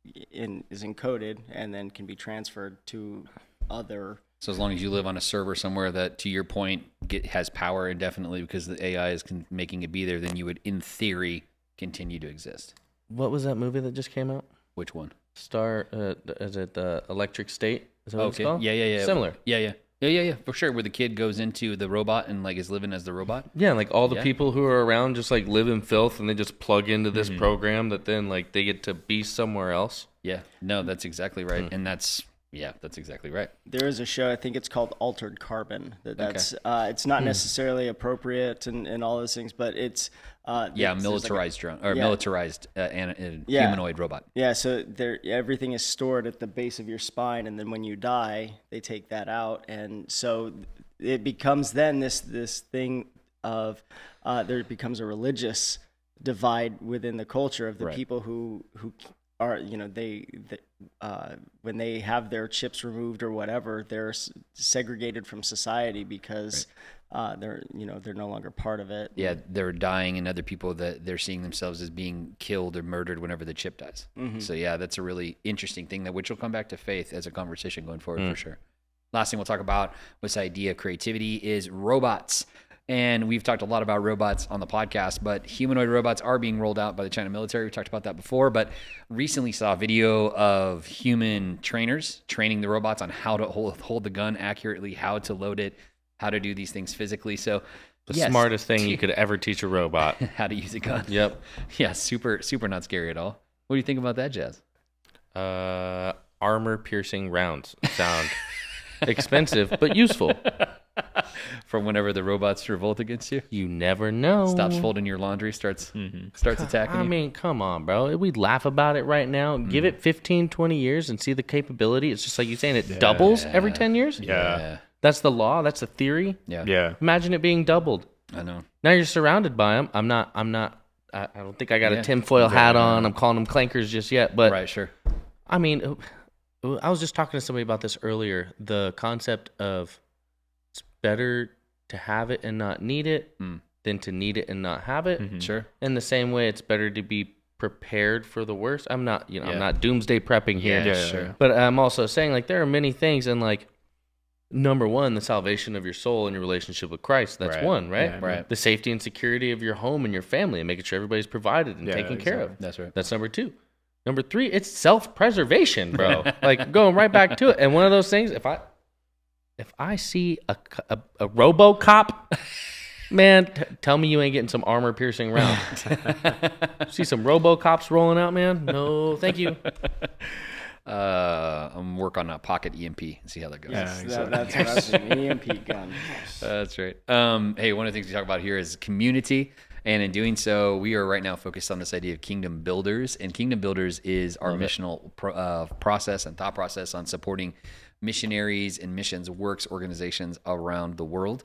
is encoded, and then can be transferred to other. So as long as you live on a server somewhere that, to your point, has power indefinitely because the AI is making it be there, then you would, in theory, continue to exist. What was that movie that just came out? Which one? Is it the Electric State? Is that what it's called? Yeah. Similar. Yeah, for sure. Where the kid goes into the robot and like is living as the robot. Yeah, like all the people who are around just like live in filth, and they just plug into this program that then like they get to be somewhere else. Yeah, no, that's exactly right, and that's exactly right. There is a show, I think it's called Altered Carbon. It's not necessarily appreciate and all those things, but it's militarized drone or militarized humanoid robot. Yeah, so everything is stored at the base of your spine, and then when you die, they take that out, and so it becomes then this thing of there becomes a religious divide within the culture of the people who are they when they have their chips removed or whatever, they're segregated from society because they're no longer part of it. Yeah, they're dying, and other people that they're seeing themselves as being killed or murdered whenever the chip dies. So yeah, that's a really interesting thing which will come back to faith as a conversation going forward for sure. Last thing we'll talk about with this idea of creativity is robots. And we've talked a lot about robots on the podcast, but humanoid robots are being rolled out by the China military. We talked about that before, but recently saw a video of human trainers training the robots on how to hold the gun accurately, how to load it, how to do these things physically. So the smartest thing you could ever teach a robot. How to use a gun. Yep. Yeah, super not scary at all. What do you think about that, Jazz? Armor-piercing rounds sound expensive, but useful. From whenever the robots revolt against you? You never know. Stops folding your laundry, starts attacking you. I mean, come on, bro. We laugh about it right now. Give it 15, 20 years and see the capability. It's just like you saying it doubles every 10 years? Yeah. That's the law. That's the theory. Yeah. Imagine it being doubled. I know. Now you're surrounded by them. I don't think I got a tinfoil hat on. I'm calling them clankers just yet. But right, sure. I mean, I was just talking to somebody about this earlier. The concept of it's better to have it and not need it than to need it and not have it. Sure. In the same way, it's better to be prepared for the worst. I'm not doomsday prepping here. Yeah, sure. But I'm also saying, like, there are many things, and like, number one, the salvation of your soul and your relationship with Christ. That's one, right? Yeah, right. The safety and security of your home and your family and making sure everybody's provided and taken care of. That's right. That's number two. Number three, it's self-preservation, bro. Like, going right back to it. And one of those things, if I see a RoboCop Man, tell me you ain't getting some armor piercing round. See some RoboCops rolling out, man? No, thank you. I'm work on a pocket EMP and see how that goes. Yes, exactly. that's what I was thinking. EMP gun. That's right. Hey, one of the things we talk about here is community. And in doing so, we are right now focused on this idea of kingdom builders. And kingdom builders is our missional process and thought process on supporting missionaries and missions works organizations around the world.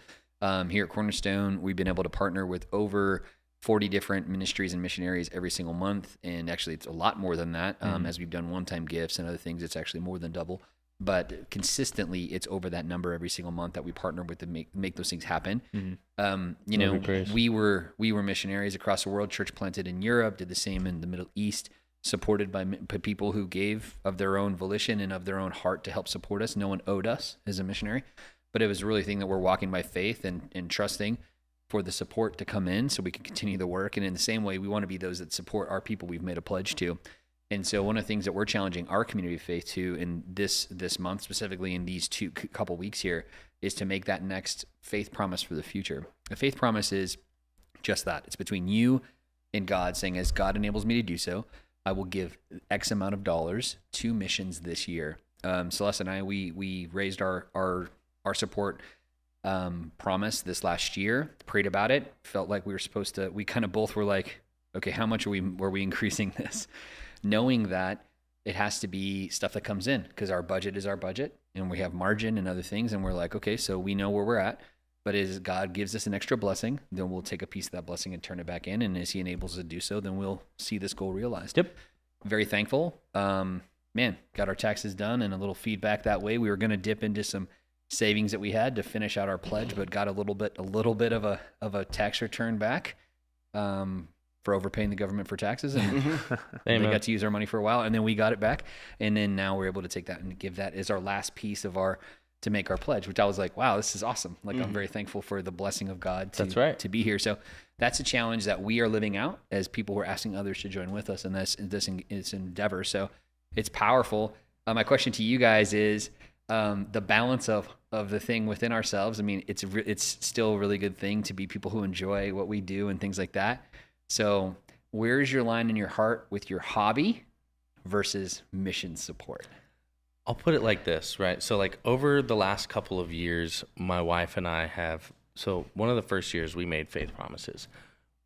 Here at Cornerstone, we've been able to partner with over 40 different ministries and missionaries every single month. And actually, it's a lot more than that. As we've done one-time gifts and other things, it's actually more than double. But consistently, it's over that number every single month that we partner with to make those things happen. You know, we were missionaries across the world, church planted in Europe, did the same in the Middle East, supported by people who gave of their own volition and of their own heart to help support us. No one owed us as a missionary, but it was really a thing that we're walking by faith and trusting for the support to come in so we can continue the work. And in the same way, we want to be those that support our people we've made a pledge to. And so one of the things that we're challenging our community of faith to in this month, specifically in these couple weeks here, is to make that next faith promise for the future. A faith promise is just that. It's between you and God, saying, as God enables me to do so, I will give X amount of dollars to missions this year. Celeste and I, we raised our support promise this last year, prayed about it, felt like we were supposed to, we kind of both were like, okay, how much were we increasing this? Knowing that it has to be stuff that comes in because our budget is our budget and we have margin and other things. And we're like, okay, so we know where we're at, but as God gives us an extra blessing, then we'll take a piece of that blessing and turn it back in. And as he enables us to do so, then we'll see this goal realized. Yep. Very thankful. Man, got our taxes done and a little feedback that way. We were going to dip into some savings that we had to finish out our pledge, but got a little bit of a tax return back. For overpaying the government for taxes, and they got to use our money for a while, and then we got it back, and then now we're able to take that and give that as our last piece of to make our pledge, which I was like, wow, this is awesome. Like I'm very thankful for the blessing of God to be here. So that's a challenge that we are living out as people who are asking others to join with us in this endeavor. So it's powerful. My question to you guys is the balance of the thing within ourselves. I mean, it's still a really good thing to be people who enjoy what we do and things like that. So where's your line in your heart with your hobby versus mission support? I'll put it like this, right? So like over the last couple of years, my wife and I so one of the first years we made faith promises.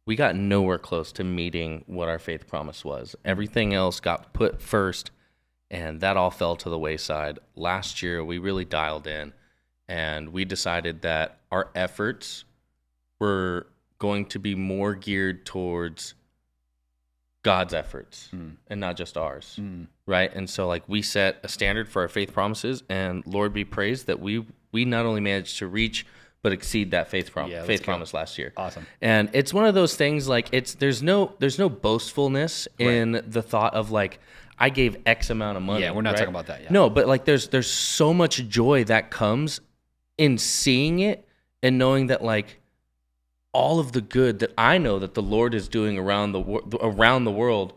We got nowhere close to meeting what our faith promise was. Everything else got put first, and that all fell to the wayside. Last year, we really dialed in, and we decided that our efforts were going to be more geared towards God's efforts and not just ours, right? And so like we set a standard for our faith promises, and Lord be praised that we not only managed to reach but exceed that faith promise last year. Awesome. And it's one of those things like there's no boastfulness in the thought of like I gave X amount of money. Yeah, we're not talking about that yet. No, but like there's so much joy that comes in seeing it and knowing that like all of the good that I know that the Lord is doing around the world,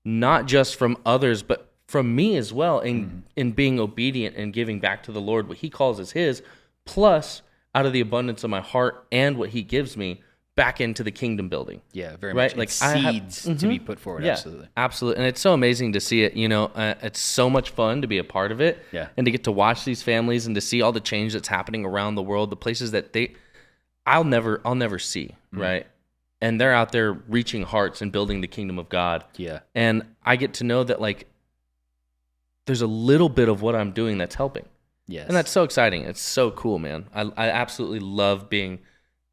not just from others, but from me as well, in being obedient and giving back to the Lord what He calls as His, plus out of the abundance of my heart and what He gives me back into the kingdom building. Yeah, very right? much. Like it's seeds to be put forward. Yeah, absolutely. And it's so amazing to see it. You know, it's so much fun to be a part of it, and to get to watch these families and to see all the change that's happening around the world, the places that I'll never see, right? And they're out there reaching hearts and building the kingdom of God. Yeah. And I get to know that like there's a little bit of what I'm doing that's helping. Yes. And that's so exciting. It's so cool, man. I absolutely love being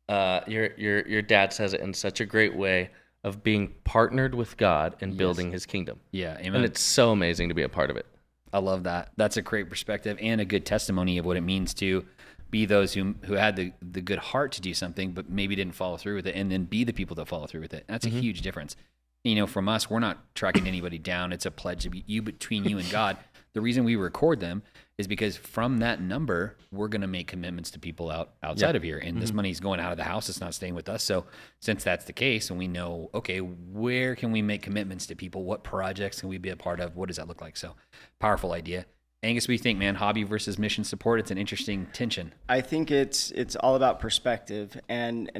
your dad says it in such a great way of being partnered with God and building His kingdom. Yeah, amen. And it's so amazing to be a part of it. I love that. That's a great perspective and a good testimony of what it means to be those who had the good heart to do something, but maybe didn't follow through with it, and then be the people that follow through with it. That's a huge difference. You know, from us, we're not tracking anybody down. It's a pledge between you and God. The reason we record them is because from that number, we're going to make commitments to people outside of here. And this money's going out of the house. It's not staying with us. So since that's the case, and we know, okay, where can we make commitments to people? What projects can we be a part of? What does that look like? So powerful idea. Angus, what do you think, man? Hobby versus mission support. It's an interesting tension. I think it's all about perspective and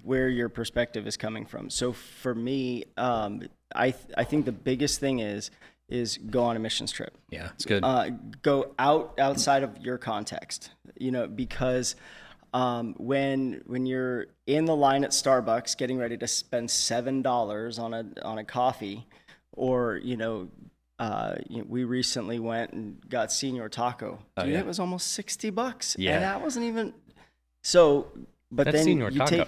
where your perspective is coming from. So for me, I think the biggest thing is go on a missions trip. Yeah, it's good. Go outside of your context, because when you're in the line at Starbucks getting ready to spend $7 on a coffee, or we recently went and got Senior Taco. Dude, it was almost $60. Yeah, and that wasn't even so. But That's then Senior you Taco.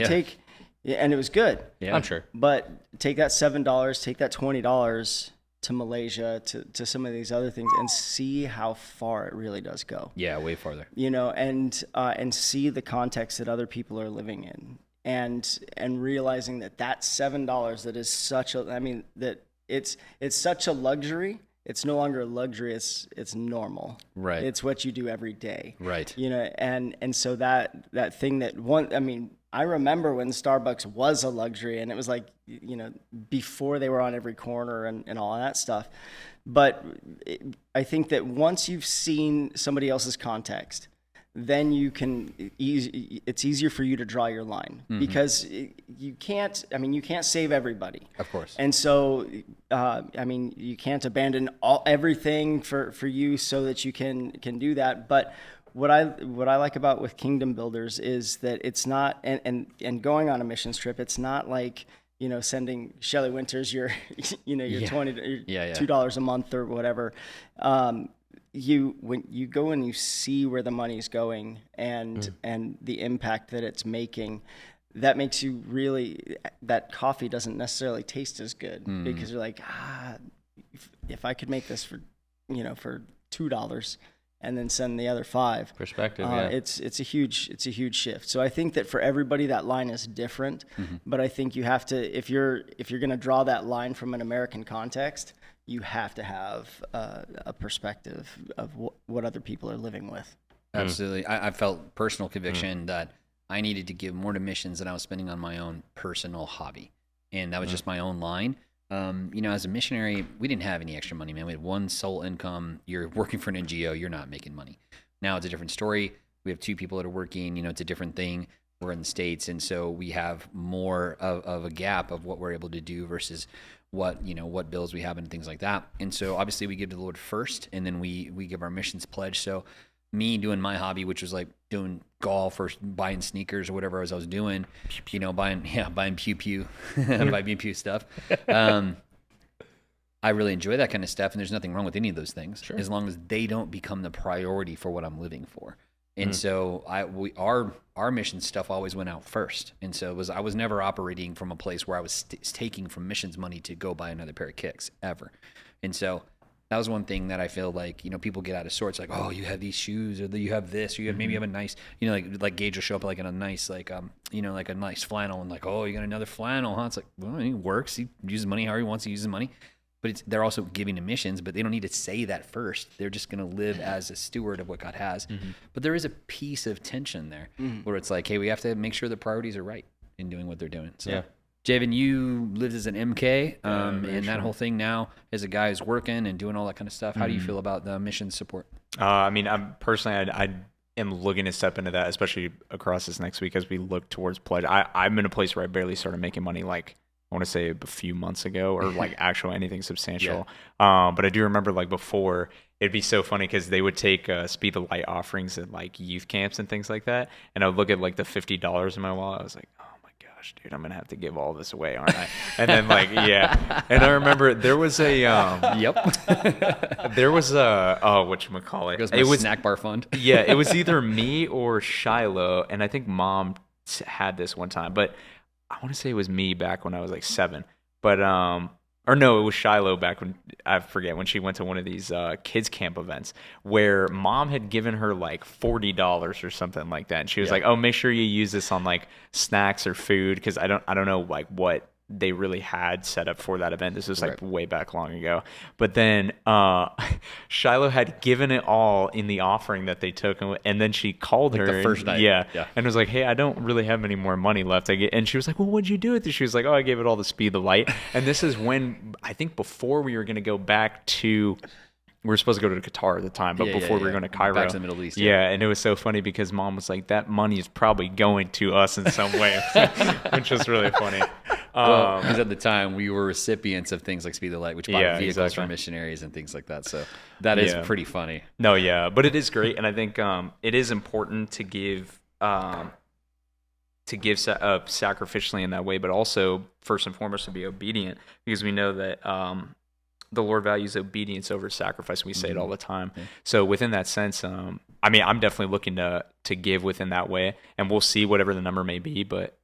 take, and it was good. Yeah, I'm sure. But take that $7, take that $20 to Malaysia, to some of these other things, and see how far it really does go. Yeah, way farther. And see the context that other people are living in, and realizing that $7 that is that it's such a luxury. It's no longer a luxury. It's normal. Right. It's what you do every day. Right. And so that thing I remember when Starbucks was a luxury, and it was like, before they were on every corner and all of that stuff. But I think that once you've seen somebody else's context, then it's easier for you to draw your line, because you can't save everybody. Of course. And so, you can't abandon everything for you so that you can do that. But what I like about with Kingdom Builders is that it's not, and going on a missions trip, it's not like, sending Shelley Winters your $2 a month or whatever. When you go and you see where the money's going and the impact that it's making, that makes you really, that coffee doesn't necessarily taste as good, because you're like, if I could make this for $2 and then send the other $5. Perspective. It's a huge shift. So I think that for everybody that line is different, but I think you have to, if you're going to draw that line from an American context, you have to have a perspective of what other people are living with. Absolutely. I felt personal conviction that I needed to give more to missions than I was spending on my own personal hobby. And that was just my own line. As a missionary, we didn't have any extra money, man. We had one sole income. You're working for an NGO, you're not making money. Now it's a different story. We have 2 people that are working, it's a different thing. We're in the States. And so we have more of a gap of what we're able to do versus what bills we have and things like that. And so obviously we give to the Lord first, and then we give our missions pledge. So me doing my hobby, which was like doing golf or buying sneakers or whatever I was doing, buying pew buying pew stuff. I really enjoy that kind of stuff, and there's nothing wrong with any of those things, as long as they don't become the priority for what I'm living for. And so our mission stuff always went out first. And so I was never operating from a place where I was taking from missions money to go buy another pair of kicks ever. And so that was one thing that I feel like, people get out of sorts, like, oh, you have these shoes, or you have this, or maybe you have a nice, like Gage will show up like in a nice, like a nice flannel, and like, oh, you got another flannel, huh? It's like, well, he works, he uses money however he wants to use his money. But they're also giving to missions, but they don't need to say that first. They're just going to live as a steward of what God has. But there is a piece of tension there where it's like, hey, we have to make sure the priorities are right in doing what they're doing. So, Javen, you lived as an MK, and that whole thing now as a guy who's working and doing all that kind of stuff. How do you feel about the mission support? I'm personally, I am looking to step into that, especially across this next week as we look towards pledge. I'm in a place where I barely started making money, like, I want to say a few months ago, or like actual anything substantial. But I do remember, like, before, it'd be so funny because they would take Speed the Light offerings at like youth camps and things like that. And I would look at like the $50 in my wallet. I was like, oh my gosh, dude, I'm going to have to give all this away, aren't I? And then like, yeah. And I remember there was a, there was a, whatchamacallit. It was snack bar fund. Yeah. It was either me or Shiloh. And I think Mom had this one time, but I want to say it was me back when I was like 7, but or no, it was Shiloh back when, I forget, when she went to one of these kids camp events where Mom had given her like $40 or something like that, and she was like, "Oh, make sure you use this on like snacks or food," because I don't know like what they really had set up for that event. This was like way back long ago. But then Shiloh had given it all in the offering that they took, and then she called her the first night. Yeah, and was like, "Hey, I don't really have any more money left." And she was like, "Well, what'd you do with it?" She was like, "Oh, I gave it all to Speed the Light." And this is when, I think, before we were going to go back to we were supposed to go to Qatar at the time, but before we were going to Cairo. Back to the Middle East. Yeah, and it was so funny because Mom was like, that money is probably going to us in some way, which was really funny. Because at the time we were recipients of things like Speed the Light, which bought vehicles for missionaries and things like that. So that is pretty funny. No, yeah, but it is great, and I think it is important to give sacrificially in that way, but also first and foremost to be obedient, because we know that the Lord values obedience over sacrifice. We say it all the time. Mm-hmm. So within that sense, I'm definitely looking to give within that way, and we'll see whatever the number may be, but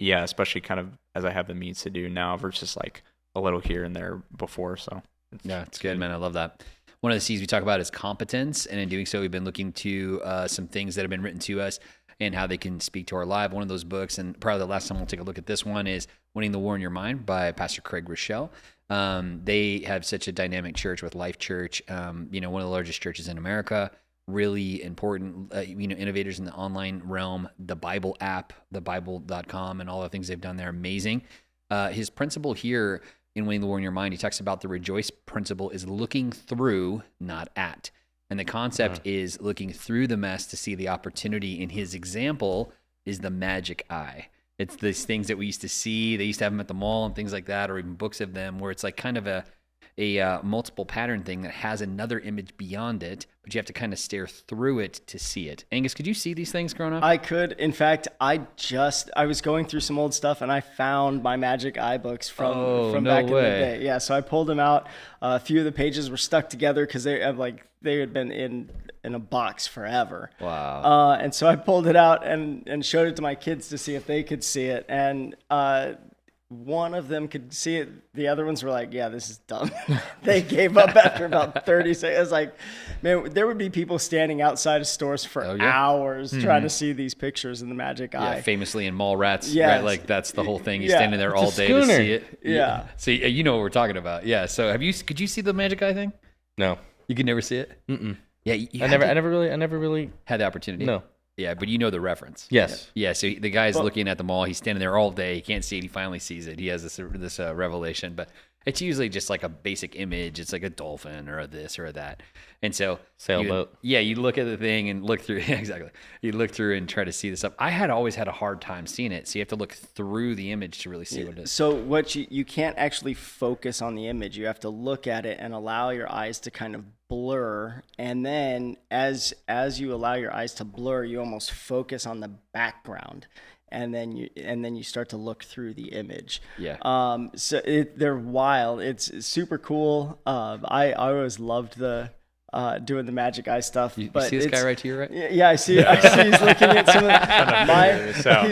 especially kind of as I have the means to do now versus like a little here and there before. So it's good, man. I love that. One of the C's we talk about is competence, and in doing so, we've been looking to some things that have been written to us and how they can speak to our life. One of those books, and probably the last time we'll take a look at this one, is Winning the War in Your Mind by Pastor Craig Rochelle. They have such a dynamic church with Life Church, one of the largest churches in America, really important, innovators in the online realm, the Bible app, thebible.com, and all the things they've done there, amazing. His principle here in Winning the War in Your Mind, he talks about the rejoice principle is looking through, not at. And the concept is looking through the mess to see the opportunity. In his example is the magic eye. It's these things that we used to see. They used to have them at the mall and things like that, or even books of them, where it's like kind of a multiple pattern thing that has another image beyond it, but you have to kind of stare through it to see it. Angus, could you see these things growing up? I could. In fact, I was going through some old stuff and I found my Magic Eye books from back in the day. Yeah, so I pulled them out. A few of the pages were stuck together because they had been in a box forever. Wow. And so I pulled it out and showed it to my kids to see if they could see it. And one of them could see it. The other ones were like, yeah, this is dumb. They gave up after about 30 seconds. I was like, man, there would be people standing outside of stores for hours trying to see these pictures in the Magic Eye. Yeah, famously in Mall Rats, right? Like that's the whole thing. You're standing there all day to see it. Yeah. So you know what we're talking about. Yeah. So could you see the Magic Eye thing? No. You could never see it? Mm-mm. Yeah. I never really had the opportunity. No. Yeah, but you know the reference. Yes. Yeah, so the guy's looking at the mall. He's standing there all day. He can't see it. He finally sees it. He has this revelation, but it's usually just like a basic image. It's like a dolphin or a this or a that. And so sailboat. You look at the thing and look through. Exactly. You look through and try to see the stuff. I had always had a hard time seeing it, so you have to look through the image to really see what it is. So what you can't actually focus on the image. You have to look at it and allow your eyes to kind of blur, and then as you allow your eyes to blur, you almost focus on the background, and then you start to look through the image. Yeah. So they're wild. It's super cool. I always loved doing the Magic Eye stuff. You see this guy right to your right? Yeah, I see. He's looking at some of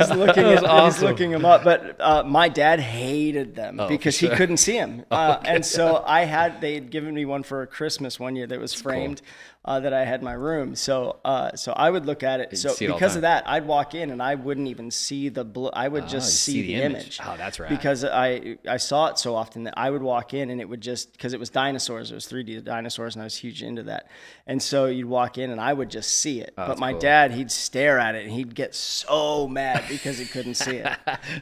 he's looking them up. But my dad hated them because he couldn't see them. And so they had given me one for Christmas one year that was framed. Cool. That I had in my room. So I would look at it. So because of that, I'd walk in and I wouldn't even see the I would just see the image. Oh, that's right. Because I saw it so often that I would walk in and it would just, because it was dinosaurs, it was 3D dinosaurs, and I was huge into that. And so you'd walk in and I would just see it. But my dad, he'd stare at it and he'd get so mad because he couldn't see it.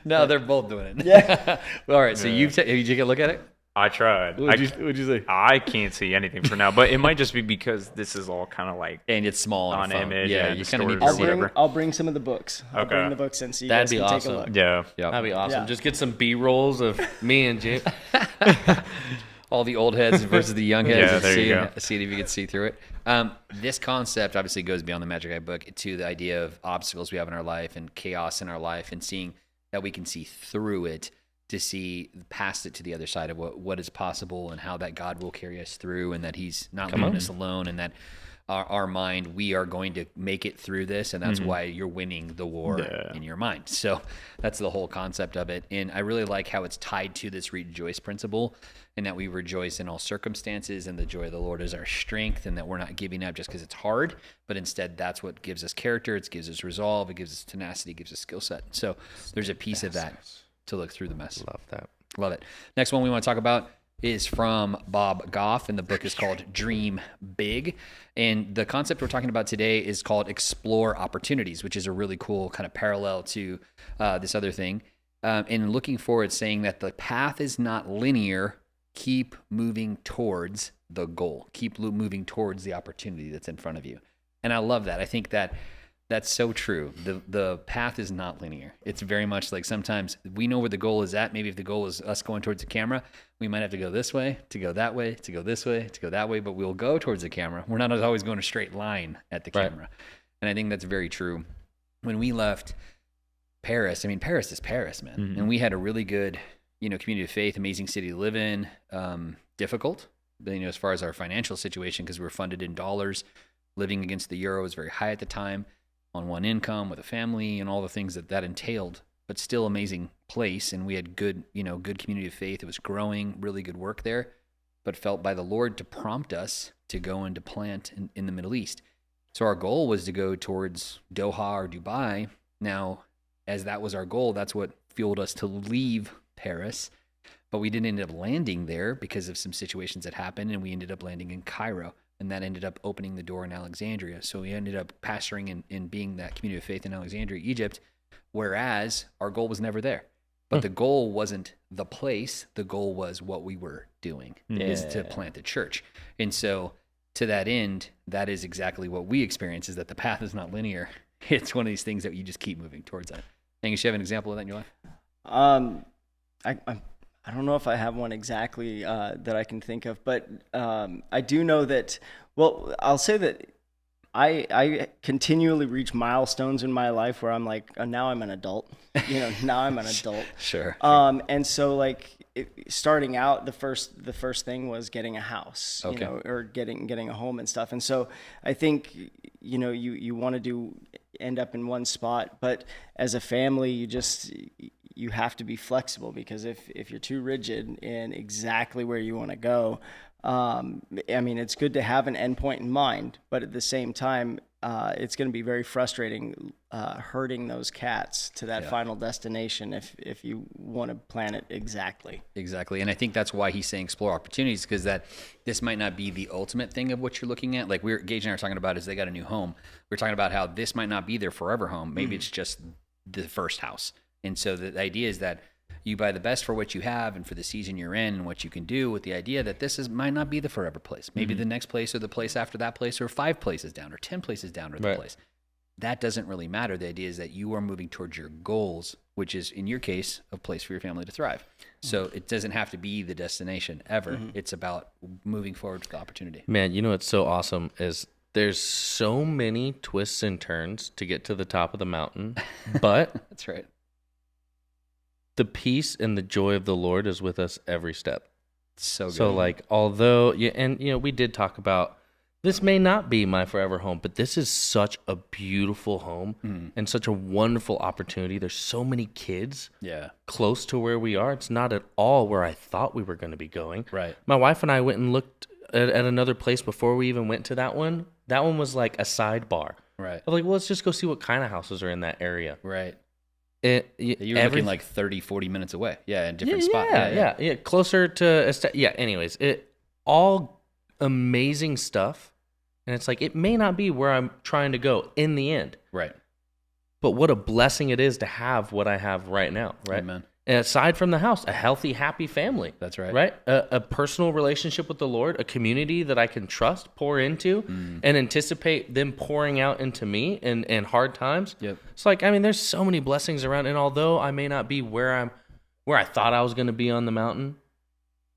No, they're both doing it. Yeah. All right. So have you take a look at it? I tried. What'd you say? I can't see anything for now, but it might just be because this is all kind of like, and it's small on image. Yeah, you kind of need to see it. I'll bring some of the books. I'll bring the books in so you guys can take a look. Yeah. That'd be awesome. Yeah. Just get some B-rolls of me and Jim. All the old heads versus the young heads. Yeah, there you go. See if you can see through it. This concept obviously goes beyond the Magic Eye book to the idea of obstacles we have in our life and chaos in our life, and seeing that we can see through it to see past it to the other side of what is possible, and how that God will carry us through, and that he's not leaving us alone, and that our mind, we are going to make it through this, and that's why you're winning the war in your mind. So that's the whole concept of it. And I really like how it's tied to this rejoice principle, and that we rejoice in all circumstances, and the joy of the Lord is our strength, and that we're not giving up just because it's hard, but instead that's what gives us character, it gives us resolve, it gives us tenacity, it gives us skill set. So there's a piece of that to look through the mess. Love that. Love it. Next one we want to talk about is from Bob Goff, and the book is called Dream Big. And the concept we're talking about today is called Explore Opportunities, which is a really cool kind of parallel to this other thing. And looking forward, saying that the path is not linear, keep moving towards the goal. Keep moving towards the opportunity that's in front of you. And I love that. I think that that's so true. The path is not linear. It's very much like sometimes we know where the goal is at. Maybe if the goal is us going towards the camera, we might have to go this way, to go that way, to go this way, to go that way, but we'll go towards the camera. We're not always going a straight line at the camera. And I think that's very true. When we left Paris, I mean, Paris is Paris, man. And we had a really good, community of faith, amazing city to live in, difficult, but, as far as our financial situation, because we were funded in dollars, living against the euro was very high at the time, on one income with a family and all the things that entailed, but still amazing place. And we had good, good community of faith. It was growing, really good work there, but felt by the Lord to prompt us to go and to plant in the Middle East. So our goal was to go towards Doha or Dubai. Now, as that was our goal, that's what fueled us to leave Paris, but we didn't end up landing there because of some situations that happened, and we ended up landing in Cairo. And that ended up opening the door in Alexandria. So we ended up pastoring and being that community of faith in Alexandria, Egypt, whereas our goal was never there. But the goal wasn't the place. The goal was what we were doing, is to plant the church. And so to that end, that is exactly what we experience, is that the path is not linear. It's one of these things that you just keep moving towards that. Angus, you have an example of that in your life? I don't know if I have one exactly that I can think of, but I do know that, well, I'll say that I continually reach milestones in my life where I'm like, oh, now I'm an adult, now I'm an adult. Sure. And so starting out, the first thing was getting a house, or getting a home and stuff. And so I think, you want to end up in one spot, but as a family, you have to be flexible, because if you're too rigid in exactly where you want to go, it's good to have an endpoint in mind, but at the same time, it's going to be very frustrating herding those cats to that final destination if you want to plan it exactly. Exactly. And I think that's why he's saying explore opportunities, because that this might not be the ultimate thing of what you're looking at. Like Gage and I are talking about is they got a new home. We're talking about how this might not be their forever home. Maybe it's just the first house. And so the idea is that you buy the best for what you have and for the season you're in and what you can do, with the idea that might not be the forever place. Maybe the next place or the place after that place, or 5 places down or 10 places down or the place. That doesn't really matter. The idea is that you are moving towards your goals, which is, in your case, a place for your family to thrive. So it doesn't have to be the destination ever. It's about moving forward to the opportunity. Man, what's so awesome is there's so many twists and turns to get to the top of the mountain, but that's right. The peace and the joy of the Lord is with us every step. So good. So although, we did talk about this may not be my forever home, but this is such a beautiful home and such a wonderful opportunity. There's so many kids close to where we are. It's not at all where I thought we were going to be going. Right. My wife and I went and looked at another place before we even went to that one. That one was like a sidebar. Right. I was like, well, let's just go see what kind of houses are in that area. Right. You were looking like 30, 40 minutes away. Yeah, in a different spot. Yeah. Closer to, anyways, all amazing stuff. And it's like, it may not be where I'm trying to go in the end. Right. But what a blessing it is to have what I have right now. Right. Amen. And aside from the house, a healthy, happy family. That's right. Right? A personal relationship with the Lord, a community that I can trust, pour into, and anticipate them pouring out into me in hard times. Yep. It's like, there's so many blessings around. And although I may not be where I thought I was going to be on the mountain,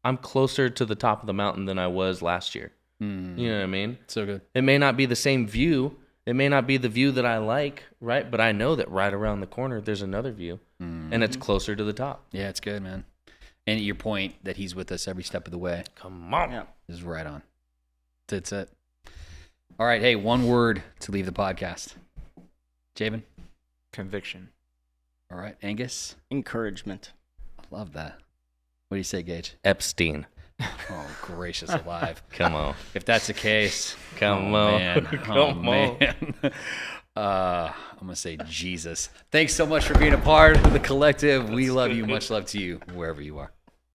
I'm closer to the top of the mountain than I was last year. You know what I mean? So good. It may not be the same view. It may not be the view that I like, right? But I know that right around the corner, there's another view, and it's closer to the top. Yeah, it's good, man. And your point that he's with us every step of the way. Come on. Yeah. Is right on. That's it. All right. Hey, one word to leave the podcast. Jabin? Conviction. All right. Angus? Encouragement. I love that. What do you say, Gage? Epstein. Oh, gracious alive. Come on. If that's the case, Come on. Man. Come on. Man. I'm going to say Jesus. Thanks so much for being a part of the collective. We love you. Much love to you, wherever you are.